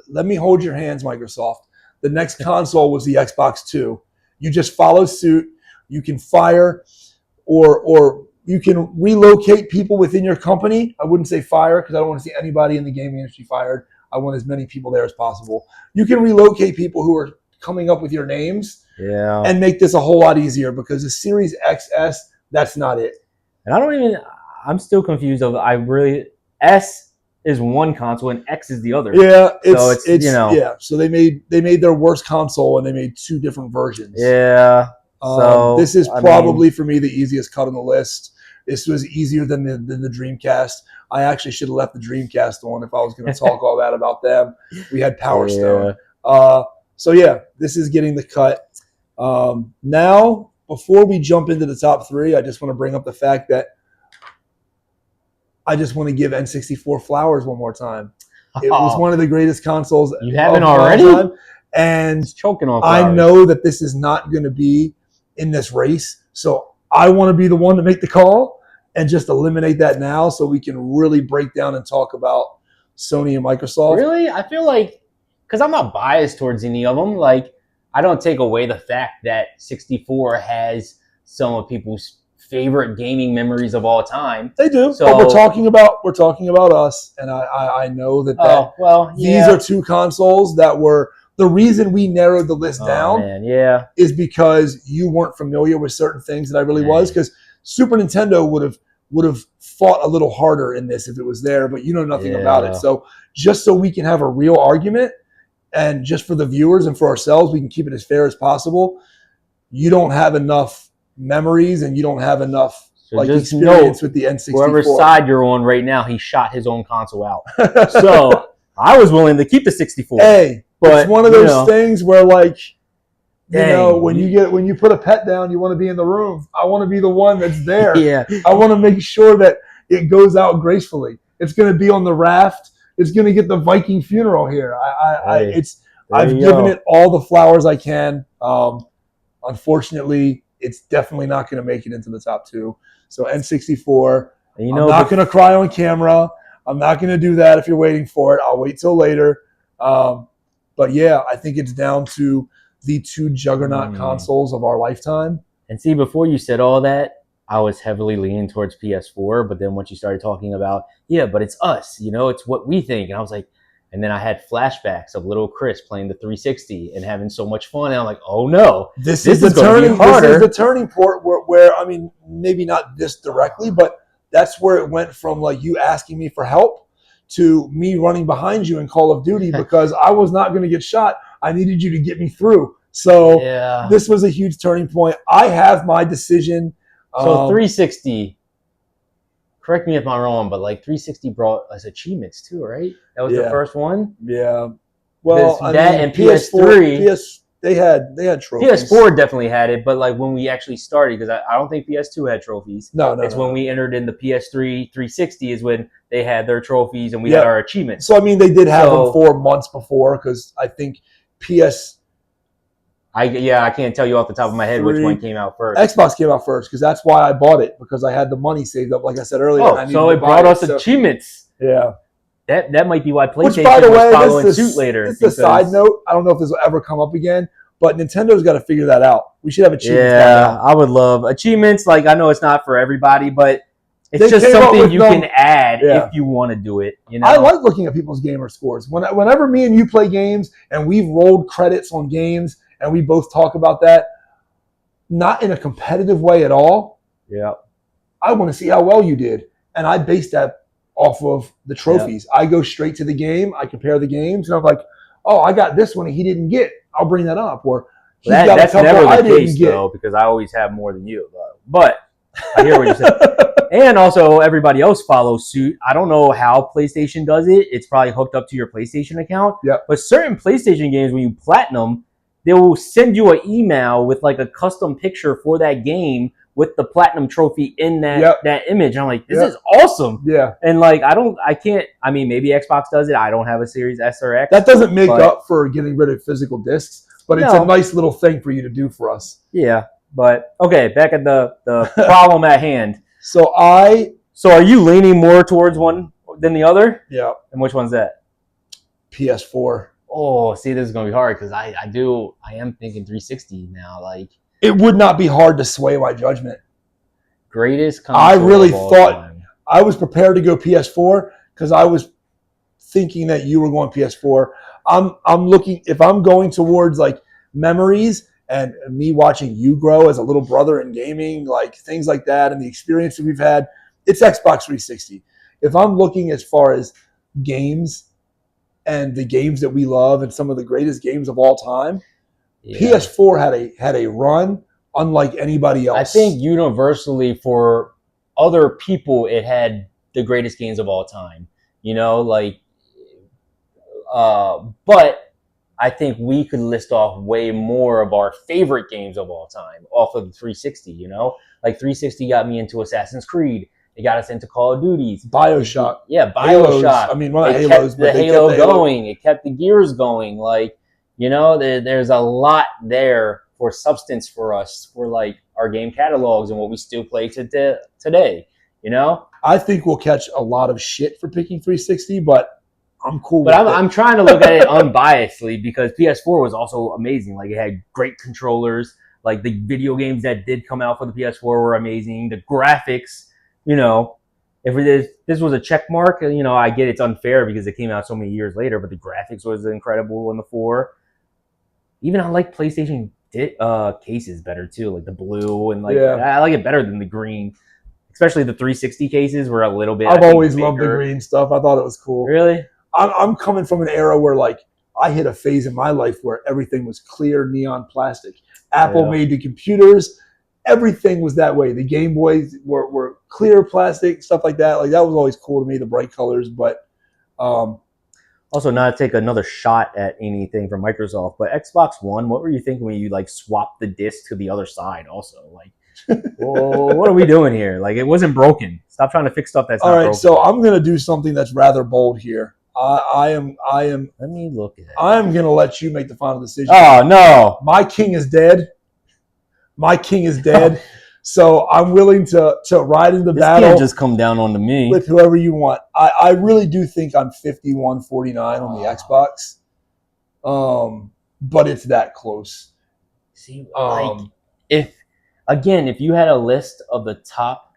S1: let me hold your hands, Microsoft. The next console was the Xbox 2. You just follow suit. You can fire or You can relocate people within your company. I wouldn't say fire because I don't want to see anybody in the gaming industry fired. I want as many people there as possible. You can relocate people who are coming up with your names and make this a whole lot easier because the Series XS, that's not it.
S2: And I'm still confused S is one console and X is the other.
S1: Yeah,
S2: it's
S1: yeah. So they made their worst console and they made 2 different versions.
S2: Yeah. So
S1: this is probably for me the easiest cut on the list. This was easier than the Dreamcast. I actually should have left the Dreamcast on if I was going to talk all that about them. We had Power Stone. So yeah, this is getting the cut. Now, before we jump into the top 3, I just want to bring up the fact that I just want to give N64 flowers one more time. It was one of the greatest consoles.
S2: You haven't already?
S1: And
S2: it's choking on flowers.
S1: I know that this is not going to be in this race, so I want to be the one to make the call and just eliminate that now so we can really break down and talk about Sony and Microsoft.
S2: Really? I feel like, because I'm not biased towards any of them, like, I don't take away the fact that 64 has some of people's favorite gaming memories of all time.
S1: They do.
S2: So,
S1: but we're talking about us, and I know that these are 2 consoles that were the reason we narrowed the list down.
S2: Man,
S1: is because you weren't familiar with certain things that I really was. Because Super Nintendo would have fought a little harder in this if it was there, but you know nothing about it. So just so we can have a real argument, and just for the viewers and for ourselves, we can keep it as fair as possible. You don't have enough memories, and you don't have enough experience with the N64.
S2: Whoever side you're on right now, he shot his own console out. So I was willing to keep the 64.
S1: Hey, but it's one of those things where, like, when you put a pet down, you want to be in the room. I want to be the one that's there. I want to make sure that it goes out gracefully. It's going to be on the raft. It's going to get the Viking funeral here. I've given it all the flowers I can. Unfortunately, it's definitely not going to make it into the top 2. So N64. I'm not going to cry on camera. I'm not going to do that if you're waiting for it. I'll wait till later. But yeah, I think it's down to the 2 juggernaut consoles of our lifetime.
S2: And see, before you said all that, I was heavily leaning towards PS4. But then once you started talking about, but it's us, it's what we think. And I was like, and then I had flashbacks of little Chris playing the 360 and having so much fun. And I'm like, oh no,
S1: this is the turning point where I mean, maybe not this directly, but that's where it went from like you asking me for help to me running behind you in Call of Duty because I was not going to get shot. I needed you to get me through. So this was a huge turning point. I have my decision.
S2: So 360, correct me if I'm wrong, but like 360 brought us achievements too, right? That was the first one?
S1: Yeah. Well,
S2: and PS3.
S1: They had trophies.
S2: PS4 definitely had it, but like when we actually started, because I don't think PS2 had trophies.
S1: No.
S2: It's when we entered in the PS3 360 is when they had their trophies and we had our achievements.
S1: So I mean, they did have them 4 months before because I think
S2: I can't tell you off the top of my head which one came out first.
S1: Xbox came out first because that's why I bought it because I had the money saved up, like I said earlier.
S2: So it brought us achievements.
S1: Yeah.
S2: That might be why PlayStation
S1: Which, by the way,
S2: was following suit later.
S1: It's a side note. I don't know if this will ever come up again, but Nintendo's got to figure that out. We should have achievements.
S2: Yeah, I would love achievements. Like, I know it's not for everybody, but it's just something you can add if you want to do it.
S1: I like looking at people's gamer scores. Whenever me and you play games and we've rolled credits on games and we both talk about that, not in a competitive way at all.
S2: Yeah,
S1: I want to see how well you did, and I base that off of the trophies. I go straight to the game. I compare the games, and I'm like, oh, I got this one and he didn't get. I'll bring that up. Or
S2: that's never the case, though, because I always have more than you. But I hear what you're saying. And also, everybody else follows suit. I don't know how PlayStation does it. It's probably hooked up to your PlayStation account.
S1: Yep.
S2: But certain PlayStation games, when you platinum, they will send you an email with like a custom picture for that game with the platinum trophy in that image. I'm like, this is awesome.
S1: Yeah.
S2: And like, I mean, maybe Xbox does it. I don't have a Series S or X.
S1: That doesn't make up for getting rid of physical discs, but it's a nice little thing for you to do for us.
S2: Yeah. But okay, back at the problem at hand.
S1: So
S2: are you leaning more towards one than the other?
S1: Yeah.
S2: And which one's that?
S1: PS4.
S2: Oh, see, this is gonna be hard because I am thinking 360 now. Like,
S1: it would not be hard to sway my judgment.
S2: Greatest
S1: I
S2: console
S1: really
S2: of all
S1: thought
S2: time.
S1: I was prepared to go PS4 because I was thinking that you were going PS4. I'm looking, if I'm going towards like memories and me watching you grow as a little brother in gaming, like things like that, and the experience that we've had, it's Xbox 360. If I'm looking as far as games and the games that we love and some of the greatest games of all time,
S2: Yeah.
S1: PS4 had a run unlike anybody else.
S2: I think universally for other people, it had the greatest games of all time. You know, like, but I think we could list off way more of our favorite games of all time off of the 360. You know, like 360 got me into Assassin's Creed. It got us into Call of Duties.
S1: BioShock.
S2: Yeah,
S1: Halos.
S2: BioShock.
S1: I mean, well, not
S2: It
S1: Halos,
S2: kept
S1: but
S2: the
S1: they
S2: Halo
S1: kept the Halo
S2: going. It kept the gears going. Like, you know, there's a lot there for substance for us, for like our game catalogs and what we still play today. You know,
S1: I think we'll catch a lot of shit for picking 360, but I'm cool
S2: but
S1: with it.
S2: I'm trying to look at it unbiasedly because PS4 was also amazing. Like, it had great controllers. Like, the video games that did come out for the PS4 were amazing. The graphics, you know, if this was a check mark, you know, I get it's unfair because it came out so many years later, but the graphics was incredible on the 4. Even I like PlayStation cases better too, like the blue, and like,
S1: Yeah.
S2: I like it better than the green. Especially the 360 cases were a little bit.
S1: I've always loved the green stuff. I thought it was cool.
S2: Really?
S1: I'm coming from an era where like I hit a phase in my life where everything was clear neon plastic. Apple made the computers. Everything was that way. The Game Boys were clear plastic, stuff like that. Like, that was always cool to me, the bright colors. But
S2: also, not to take another shot at anything from Microsoft, but Xbox One, what were you thinking when you like swapped the disc to the other side? Also, like, well, what are we doing here? Like, it wasn't broken. Stop trying to fix stuff that's not broken.
S1: All right, so I'm gonna do something that's rather bold here. I am.
S2: Let me look at it.
S1: I'm gonna let you make the final decision.
S2: Oh no!
S1: My king is dead. My king is dead. So I'm willing to ride into
S2: This
S1: battle.
S2: can't just come down onto me.
S1: With whoever you want. I really do think I'm 51-49 on the Xbox. But it's that close.
S2: See, like, if you had a list of the top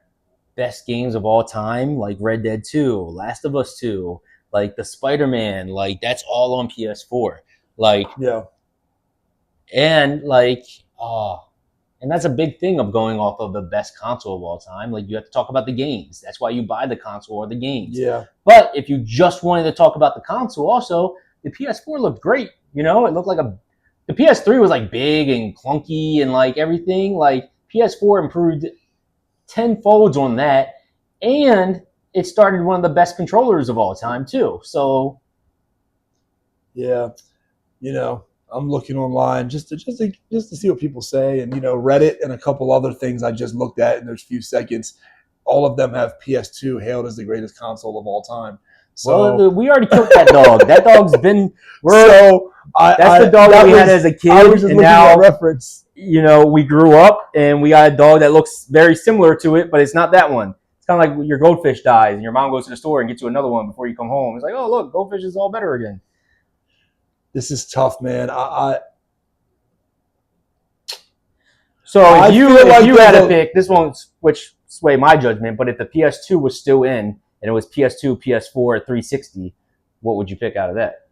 S2: best games of all time, like Red Dead 2, Last of Us 2, like the Spider-Man, like, that's all on PS4. Like,
S1: yeah.
S2: And like, and that's a big thing of going off of the best console of all time. Like, you have to talk about the games. That's why you buy the console or the games.
S1: Yeah.
S2: But if you just wanted to talk about the console, also, the PS4 looked great. You know, it looked like the PS3 was like big and clunky and like everything. Like, PS4 improved tenfold on that, and it started one of the best controllers of all time too. So,
S1: yeah, you know, I'm looking online just to see what people say, and, you know, Reddit and a couple other things I just looked at in those few seconds. All of them have PS2 hailed as the greatest console of all time. So,
S2: well, we already killed that dog. That dog's been.
S1: That's
S2: the dog that we had as a kid,
S1: I was just
S2: and
S1: looking
S2: now
S1: at reference.
S2: You know, we grew up and we got a dog that looks very similar to it, but it's not that one. It's kind of like your goldfish dies and your mom goes to the store and gets you another one before you come home. It's like, oh, look, goldfish is all better again.
S1: This is tough, man.
S2: So if you had to pick, this won't sway my judgment, but if the PS2 was still in and it was PS2, PS4, 360, what would you pick out of that?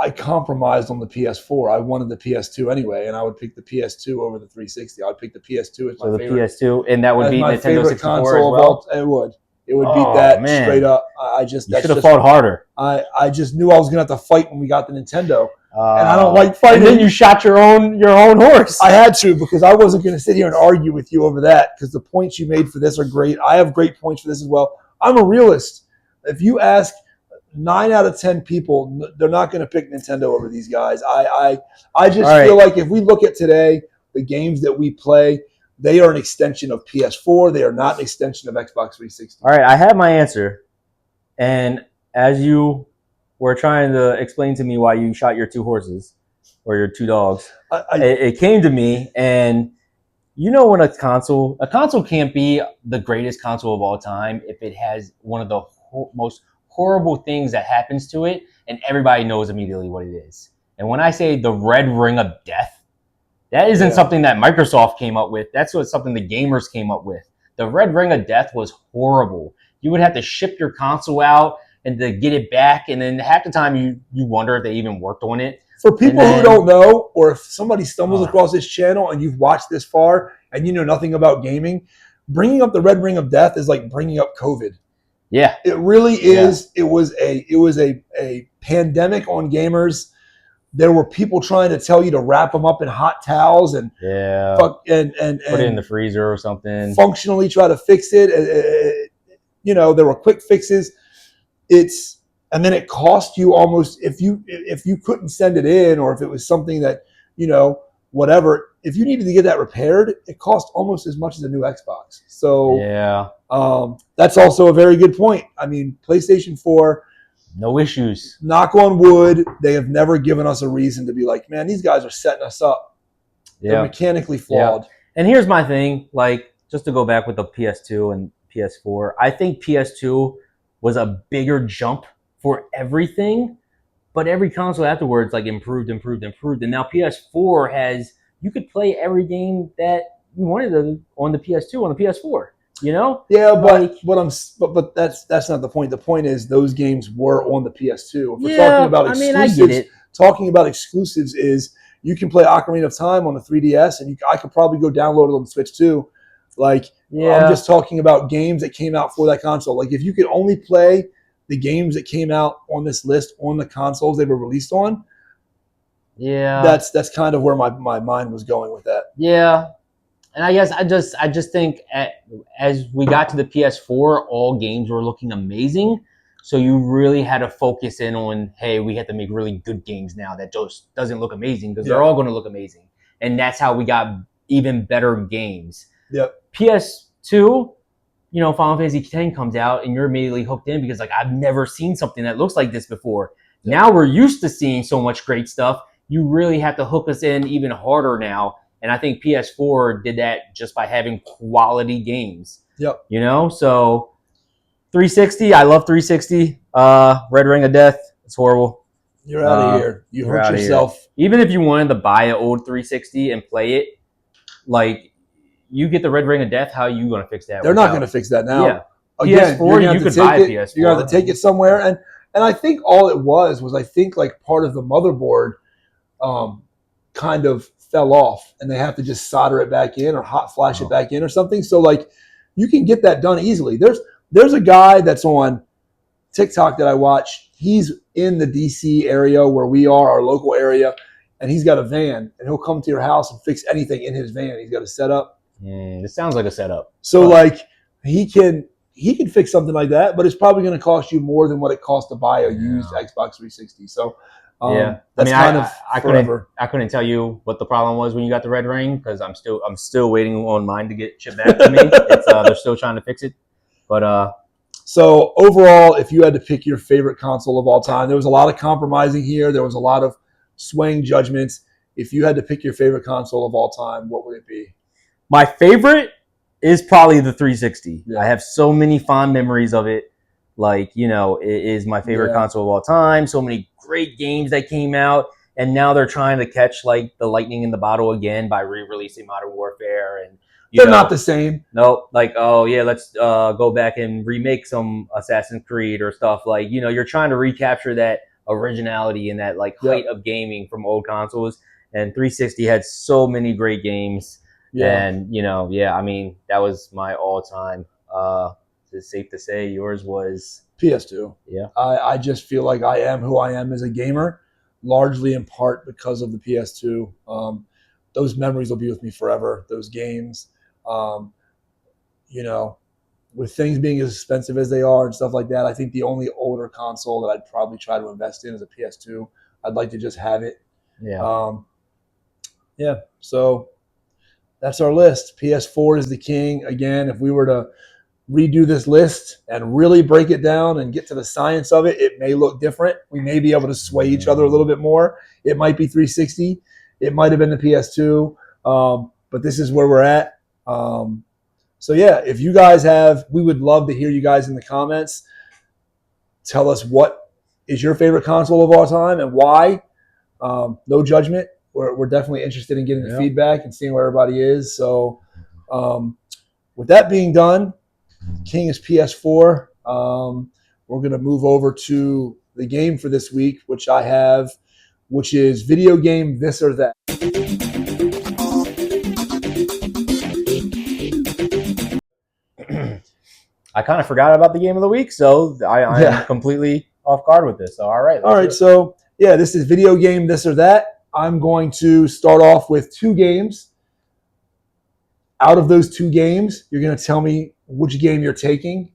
S1: I compromised on the PS4. I wanted the PS2 anyway, and I would pick the PS2 over the 360. I would pick the PS2 as my favorite.
S2: So the PS2, and that would beat Nintendo 64 as well?
S1: It would. It would beat that straight up.
S2: You should have fought harder.
S1: I just knew I was going to have to fight when we got the Nintendo. And I don't like fighting.
S2: And then you shot your own horse.
S1: I had to, because I wasn't going to sit here and argue with you over that, because the points you made for this are great. I have great points for this as well. I'm a realist. If you ask 9 out of 10 people, they're not going to pick Nintendo over these guys. I just feel like if we look at today, the games that we play, they are an extension of PS4. They are not an extension of Xbox 360.
S2: All right, I have my answer. And as you were trying to explain to me why you shot your 2 horses or your 2 dogs, it came to me, and you know, when a console can't be the greatest console of all time if it has one of the most horrible things that happens to it, and everybody knows immediately what it is. And when I say the red ring of death, That isn't
S1: Yeah.
S2: something that Microsoft came up with. That's something the gamers came up with. The Red Ring of Death was horrible. You would have to ship your console out and to get it back, and then half the time you wonder if they even worked on it.
S1: For people who don't know, or if somebody stumbles
S2: Oh.
S1: across this channel and you've watched this far and you know nothing about gaming, bringing up the Red Ring of Death is like bringing up COVID.
S2: Yeah,
S1: It really is. It was a pandemic on gamers. There were people trying to tell you to wrap them up in hot towels and
S2: yeah.
S1: fuck and
S2: Put it in the freezer or something.
S1: functionally try to fix it. You know, there were quick fixes. And then it cost you almost, if you couldn't send it in, or if it was something that, you know, whatever, if you needed to get that repaired, it cost almost as much as a new Xbox. So
S2: Yeah,
S1: that's also a very good point. I mean, PlayStation 4,
S2: no issues.
S1: knock on wood, they have never given us a reason to be like, man, these guys are setting us up. They're
S2: Yeah.
S1: mechanically flawed.
S2: And here's my thing, like, just to go back with the PS2 and PS4, I think PS2 was a bigger jump for everything, but every console afterwards like improved, and now PS4 has, you could play every game that you wanted to on the PS2 on the PS4. You know?
S1: Yeah,
S2: Like-
S1: but that's not the point. The point is those games were on the PS2. If we're
S2: Yeah,
S1: talking about
S2: I
S1: exclusives,
S2: mean, I get it.
S1: talking about exclusives is you can play Ocarina of Time on the 3DS, and I could probably go download it on the Switch too. Like,
S2: Yeah,
S1: I'm just talking about games that came out for that console. Like, if you could only play the games that came out on this list on the consoles they were released on,
S2: yeah,
S1: that's kind of where my mind was going with that.
S2: yeah. And I guess I just think as we got to the PS4, all games were looking amazing. So you really had to focus in on, hey, we have to make really good games now that just doesn't look amazing, because they're all going to look amazing. And that's how we got even better games.
S1: Yep.
S2: PS2, you know, Final Fantasy X comes out and you're immediately hooked in because, like, I've never seen something that looks like this before.
S1: Yep.
S2: Now we're used to seeing so much great stuff. You really have to hook us in even harder now. And I think PS4 did that just by having quality games.
S1: Yep.
S2: You know, so 360, I love 360. Red Ring of Death, it's horrible.
S1: You're out of here. You
S2: you're
S1: hurt
S2: outta
S1: yourself.
S2: Even if you wanted to buy an old 360 and play it, like, you get the Red Ring of Death, how are you going to fix that?
S1: They're not going to fix that now.
S2: Yeah.
S1: Again,
S2: PS4,
S1: you're gonna
S2: you
S1: have
S2: could
S1: to
S2: buy a
S1: take it-
S2: PS4.
S1: You're going to have to take it somewhere. And I think all it was I think like part of the motherboard kind of fell off, and they have to just solder it back in or hot flash it back in or something. So like you can get that done easily. There's a guy that's on TikTok that I watch. He's in the DC area where we are, our local area, and he's got a van, and he'll come to your house and fix anything in his van. He's got a setup.
S2: This sounds like a setup.
S1: So like he can fix something like that, but it's probably going to cost you more than what it costs to buy a used Xbox 360. So that's
S2: I
S1: forever.
S2: couldn't tell you what the problem was when you got the Red Ring, because I'm still waiting on mine to get shipped back to me. They're still trying to fix it. But
S1: so overall, if you had to pick your favorite console of all time, there was a lot of compromising here. There was a lot of swaying judgments. If you had to pick your favorite console of all time, what would it be?
S2: my favorite is probably the 360.
S1: Yeah.
S2: I have so many fond memories of it. Like, you know, it is my favorite
S1: Yeah.
S2: console of all time. So many great games that came out, and now they're trying to catch like the lightning in the bottle again by re-releasing Modern Warfare, and
S1: They're not the same.
S2: No, like, oh yeah, let's go back and remake some Assassin's Creed or stuff. Like, you know, you're trying to recapture that originality and that like height of gaming from old consoles. And 360 had so many great games.
S1: Yeah.
S2: And, you know, yeah, I mean, that was my all-time. It's safe to say yours was
S1: PS2.
S2: Yeah.
S1: I just feel like I am who I am as a gamer, largely in part because of the PS2. Those memories will be with me forever. Those games, you know, with things being as expensive as they are and stuff like that, I think the only older console that I'd probably try to invest in is a PS2. I'd like to just have it.
S2: yeah.
S1: So that's our list. PS4 is the king. Again, if we were to redo this list and really break it down and get to the science of it, it may look different. We may be able to sway each other a little bit more. It might be 360. It might have been the PS2. But this is where we're at. So yeah, if you guys we would love to hear you guys in the comments. Tell us what is your favorite console of all time and why. No judgment. we're definitely interested in getting the
S2: Yeah.
S1: feedback and seeing where everybody is. So, with that being done, King is PS4. We're going to move over to the game for this week, which I have, which is video game this or that.
S2: I kind of forgot about the game of the week, so I'm
S1: Yeah.
S2: completely off guard with this. So, all right.
S1: All right, so yeah, this is video game this or that. I'm going to start off with 2 games. Out of those 2 games, you're going to tell me which game you're taking.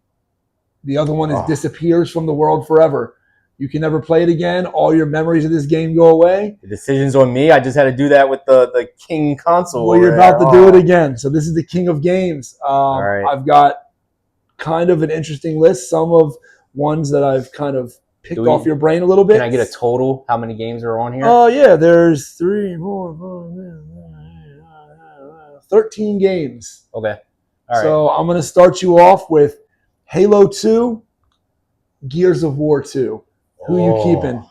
S1: The other one disappears from the world forever. You can never play it again. All your memories of this game go away.
S2: The decision's on me. I just had to do that with the King console.
S1: Well, you're about to do it again. So this is the King of Games.
S2: right.
S1: I've got kind of an interesting list. Some of ones that I've kind of picked off your brain a little bit.
S2: Can I get a total? How many games are on here?
S1: Oh, yeah. There's 3, 4, 5, 13 games.
S2: Okay. All right.
S1: So I'm going to start you off with Halo 2, Gears of War 2. Who are you keeping?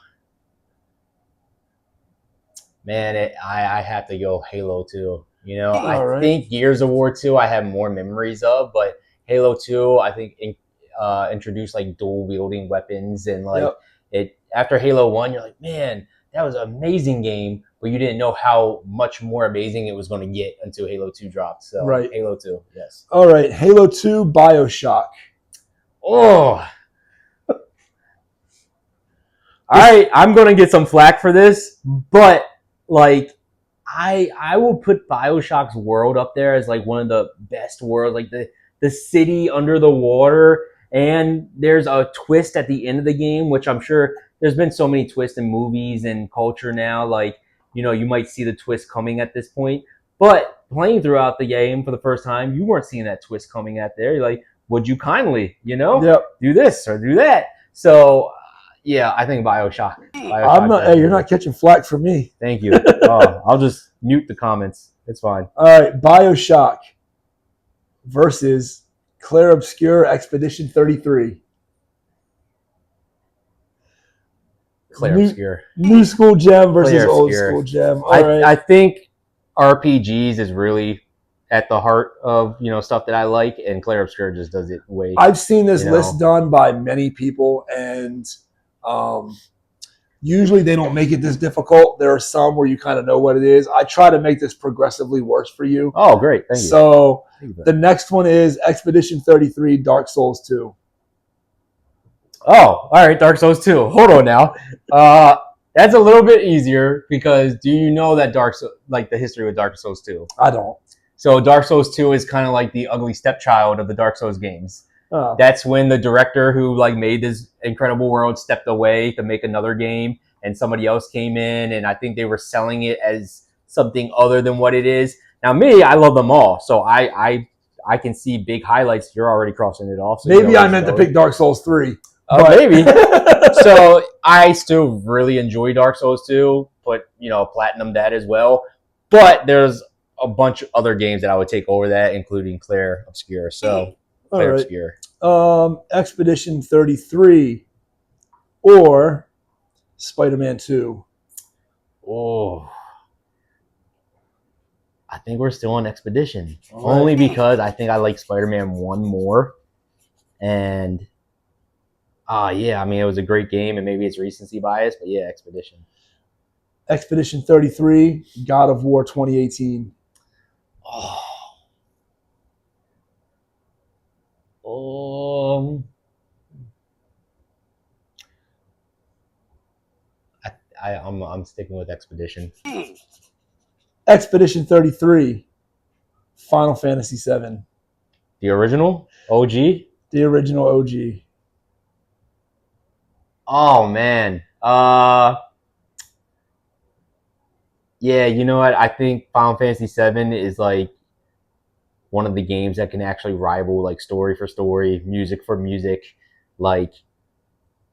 S2: Man, I have to go Halo 2. You know,
S1: All
S2: I think Gears of War 2 I have more memories of, but Halo 2 I think introduced like dual wielding weapons and like it after Halo 1 you're like, man, that was an amazing game, but you didn't know how much more amazing it was going to get until Halo 2 dropped. So Halo 2, yes.
S1: All right, Halo 2, BioShock.
S2: Oh. All right, I'm going to get some flack for this, but like I will put BioShock's world up there as like one of the best worlds, like the city under the water, and there's a twist at the end of the game, which I'm sure there's been so many twists in movies and culture now, like, you know, you might see the twist coming at this point, but playing throughout the game for the first time, you weren't seeing that twist coming at there. You're like, would you kindly, you know, do this or do that? So yeah, I think BioShock.
S1: I'm not. Hey, you're not catching flack from me.
S2: Thank you. I'll just mute the comments. It's fine.
S1: All right, BioShock versus Clair Obscur Expedition 33.
S2: Clair Obscur.
S1: New school gem versus old school gem. All right.
S2: I think RPGs is really at the heart of, you know, stuff that I like, and Clair Obscur just does it way.
S1: I've seen this list done by many people, and usually they don't make it this difficult. There are some where you kind of know what it is. I try to make this progressively worse for you.
S2: Oh, great. Thank you.
S1: So the next one is Expedition 33, Dark Souls 2.
S2: Oh, all right, Dark Souls 2. Hold on now. That's a little bit easier because do you know that the history with Dark Souls 2?
S1: I don't.
S2: So Dark Souls 2 is kind of like the ugly stepchild of the Dark Souls games.
S1: Oh.
S2: That's when the director who like made this incredible world stepped away to make another game, and somebody else came in, and I think they were selling it as something other than what it is. Now, me, I love them all, so I can see big highlights. You're already crossing it off. So
S1: maybe I meant to pick Dark Souls 3.
S2: Maybe. So I still really enjoy Dark Souls 2, but you know, platinum that as well. But there's a bunch of other games that I would take over that, including Clair Obscur. So Clair Obscur.
S1: Expedition 33 or Spider-Man 2.
S2: Oh, I think we're still on Expedition. Only because I think I like Spider-Man 1 more. And yeah, I mean, it was a great game, and maybe it's recency bias, but yeah, Expedition.
S1: Expedition 33, God of War 2018.
S2: I'm sticking with Expedition.
S1: Expedition 33, Final Fantasy 7.
S2: The original OG.
S1: The original OG.
S2: Oh man. Yeah, you know what? I think Final Fantasy VII is like one of the games that can actually rival like story for story, music for music, like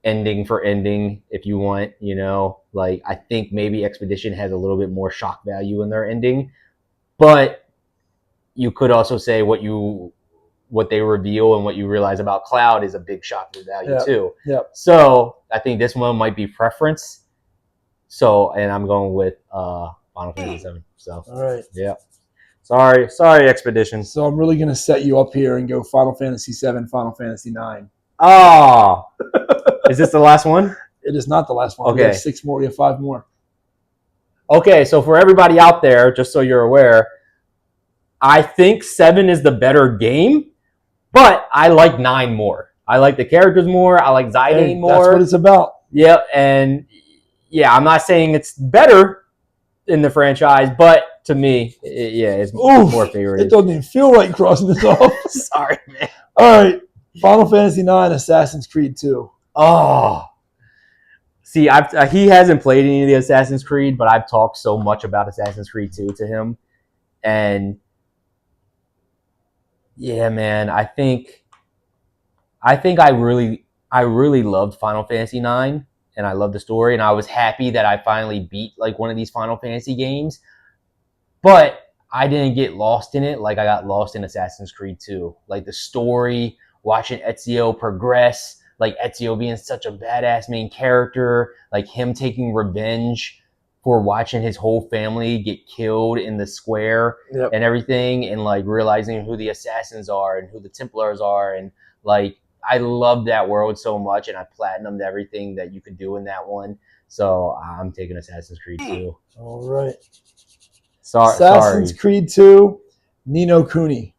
S2: ending for ending, if you want, you know. Like I think maybe Expedition has a little bit more shock value in their ending, but you could also say what they reveal and what you realize about Cloud is a big shock value too.
S1: Yep.
S2: So I think this one might be preference. So, and I'm going with Final Final Fantasy 7. So
S1: All right.
S2: yeah. Sorry, Expedition.
S1: So I'm really going to set you up here and go Final Fantasy 7, Final Fantasy 9.
S2: Oh, is this the last one?
S1: It is not the last one.
S2: Okay.
S1: We have 6 more. We have 5 more.
S2: Okay, so for everybody out there, just so you're aware, I think 7 is the better game, but I like 9 more. I like the characters more. I like Zidane more.
S1: That's what it's about.
S2: Yep, and yeah, I'm not saying it's better in the franchise, but to me, it's more favorite.
S1: It doesn't even feel right crossing this off.
S2: Sorry, man.
S1: All right. Final Fantasy 9, Assassin's Creed 2.
S2: Oh. See, he hasn't played any of the Assassin's Creed, but I've talked so much about Assassin's Creed 2 to him. And yeah, man, I think I really loved Final Fantasy 9, and I loved the story, and I was happy that I finally beat like one of these Final Fantasy games. But I didn't get lost in it like I got lost in Assassin's Creed 2. Like the story, watching Ezio progress, like Ezio being such a badass main character, like him taking revenge for watching his whole family get killed in the square and everything, and like realizing who the assassins are and who the Templars are, and like I loved that world so much, and I platinumed everything that you could do in that one. So I'm taking Assassin's Creed 2.
S1: All right.
S2: Assassin's
S1: Creed 2, Ni no Kuni.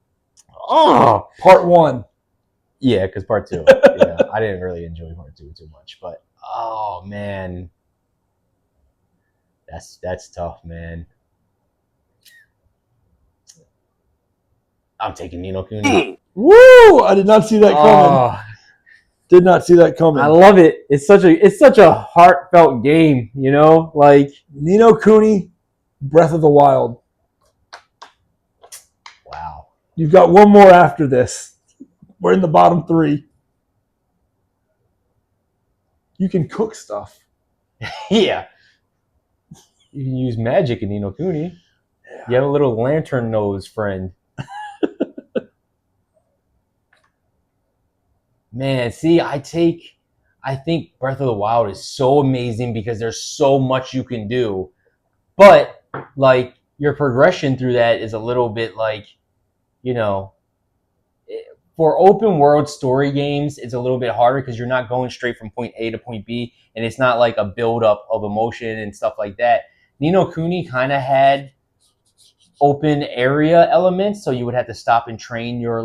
S2: Oh,
S1: Part 1.
S2: Yeah, because Part 2. Yeah, I didn't really enjoy Part 2 too much, but oh man, that's tough, man. I'm taking Ni no Kuni.
S1: Woo! I did not see that coming. Did not see that coming.
S2: I love it. It's such a heartfelt game, you know? Like
S1: Ni no Kuni, Breath of the Wild.
S2: Wow.
S1: You've got one more after this. We're in the bottom 3. You can cook stuff.
S2: Yeah. You can use magic in Ni no Kuni. Yeah. You have a little lantern nose friend. Man, see, I think Breath of the Wild is so amazing because there's so much you can do. But, like, your progression through that is a little bit like, you know, for open world story games, it's a little bit harder because you're not going straight from point A to point B, and it's not like a build-up of emotion and stuff like that. Ni no Kuni kind of had open area elements, so you would have to stop and train your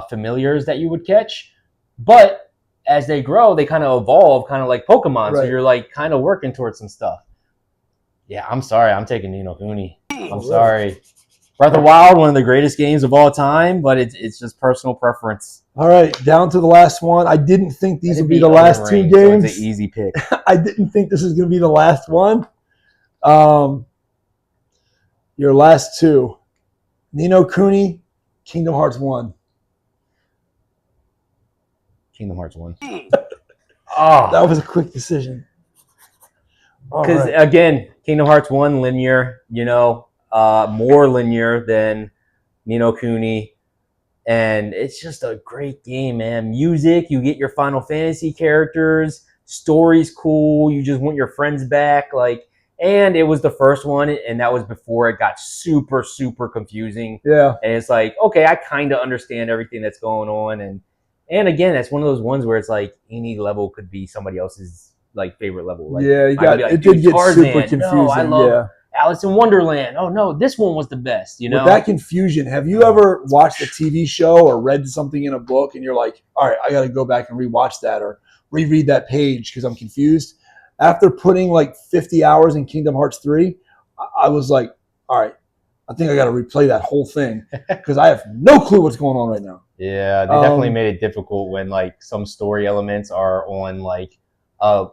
S2: familiars that you would catch, but as they grow, they kind of evolve, kind of like Pokemon. Right. So you're like kind of working towards some stuff. Yeah, I'm sorry, I'm taking Ni no Kuni. I'm sorry. Breath of the Wild, one of the greatest games of all time, but it's just personal preference.
S1: All right, down to the last one. I didn't think these would be the last 2 games.
S2: So it's an easy pick.
S1: I didn't think this was going to be the last one. Your last 2, Ni no Kuni, Kingdom Hearts 1.
S2: Kingdom Hearts 1.
S1: That was a quick decision.
S2: Because, again, Kingdom Hearts 1, linear, you know, more linear than Ni no Kuni. And it's just a great game, man. Music, you get your Final Fantasy characters. Story's cool. You just want your friends back. And it was the first one, and that was before it got super, super confusing.
S1: Yeah.
S2: And it's like, okay, I kind of understand everything that's going on. And again, that's one of those ones where it's like any level could be somebody else's like favorite level. Like,
S1: yeah, it did get
S2: Tarzan.
S1: super confusing.
S2: No, I love Alice in Wonderland. Oh no, this one was the best. You know,
S1: with that confusion, have you ever watched a TV show or read something in a book, and you're like, all right, I got to go back and rewatch that or reread that page because I'm confused? After putting like 50 hours in Kingdom Hearts 3, I was like, all right, I think I got to replay that whole thing because I have no clue what's going on right now.
S2: Yeah, they definitely made it difficult when like some story elements are on like a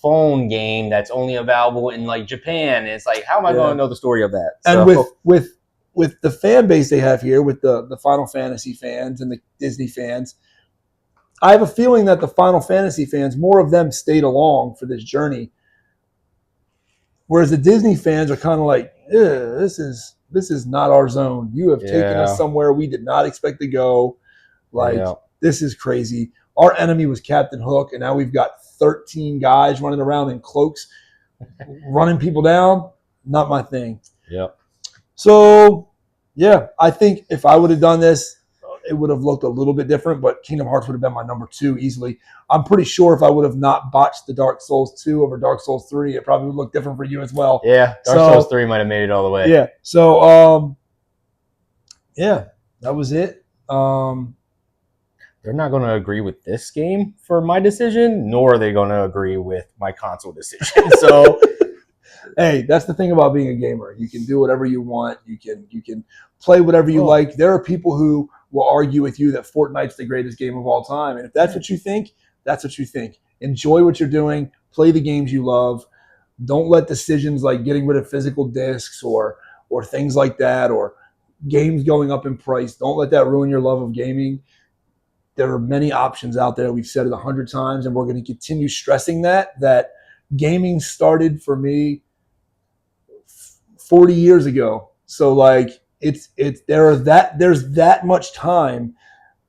S2: phone game that's only available in like Japan. And it's like, how am I going to know the story of that?
S1: And with the fan base they have here, with the Final Fantasy fans and the Disney fans, I have a feeling that the Final Fantasy fans, more of them stayed along for this journey. Whereas the Disney fans are kind of like, this is not our zone. You have taken us somewhere we did not expect to go. This is crazy. Our enemy was Captain Hook, and now we've got 13 guys running around in cloaks, running people down. not my thing.
S2: Yep.
S1: So, yeah, I think if I would have done this, it would have looked a little bit different, but Kingdom Hearts would have been my number 2 easily. I'm pretty sure if I would have not botched the Dark Souls 2 over Dark Souls 3, it probably would look different for you as well.
S2: Yeah, Dark Souls 3 might have made it all the way.
S1: Yeah. So, yeah, that was it.
S2: They're not going to agree with this game for my decision, nor are they going to agree with my console decision. So,
S1: hey, that's the thing about being a gamer. You can do whatever you want. You can play whatever you like. There are people who will argue with you that Fortnite's the greatest game of all time. And if that's what you think, that's what you think. Enjoy what you're doing. Play the games you love. Don't let decisions like getting rid of physical discs or things like that, or games going up in price, don't let that ruin your love of gaming. There are many options out there. We've said it 100 times, and we're going to continue stressing that gaming started for me 40 years ago. So like there's that much time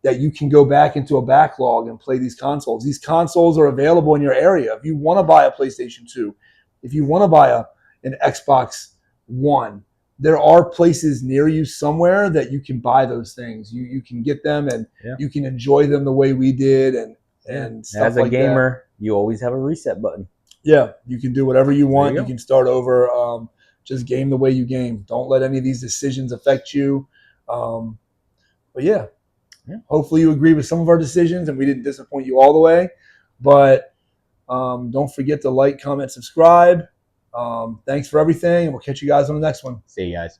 S1: that you can go back into a backlog and play these consoles. These consoles are available in your area. If you want to buy a PlayStation 2, if you want to buy an Xbox One, there are places near you somewhere that you can buy those things. You can get them and you can enjoy them the way we did and stuff
S2: as a
S1: like
S2: gamer, you always have a reset button.
S1: Yeah, you can do whatever you want.
S2: You
S1: you can start over. Just game the way you game. Don't let any of these decisions affect you. But yeah, hopefully you agree with some of our decisions and we didn't disappoint you all the way. But don't forget to like, comment, subscribe. Thanks for everything, and we'll catch you guys on the next one.
S2: See you guys.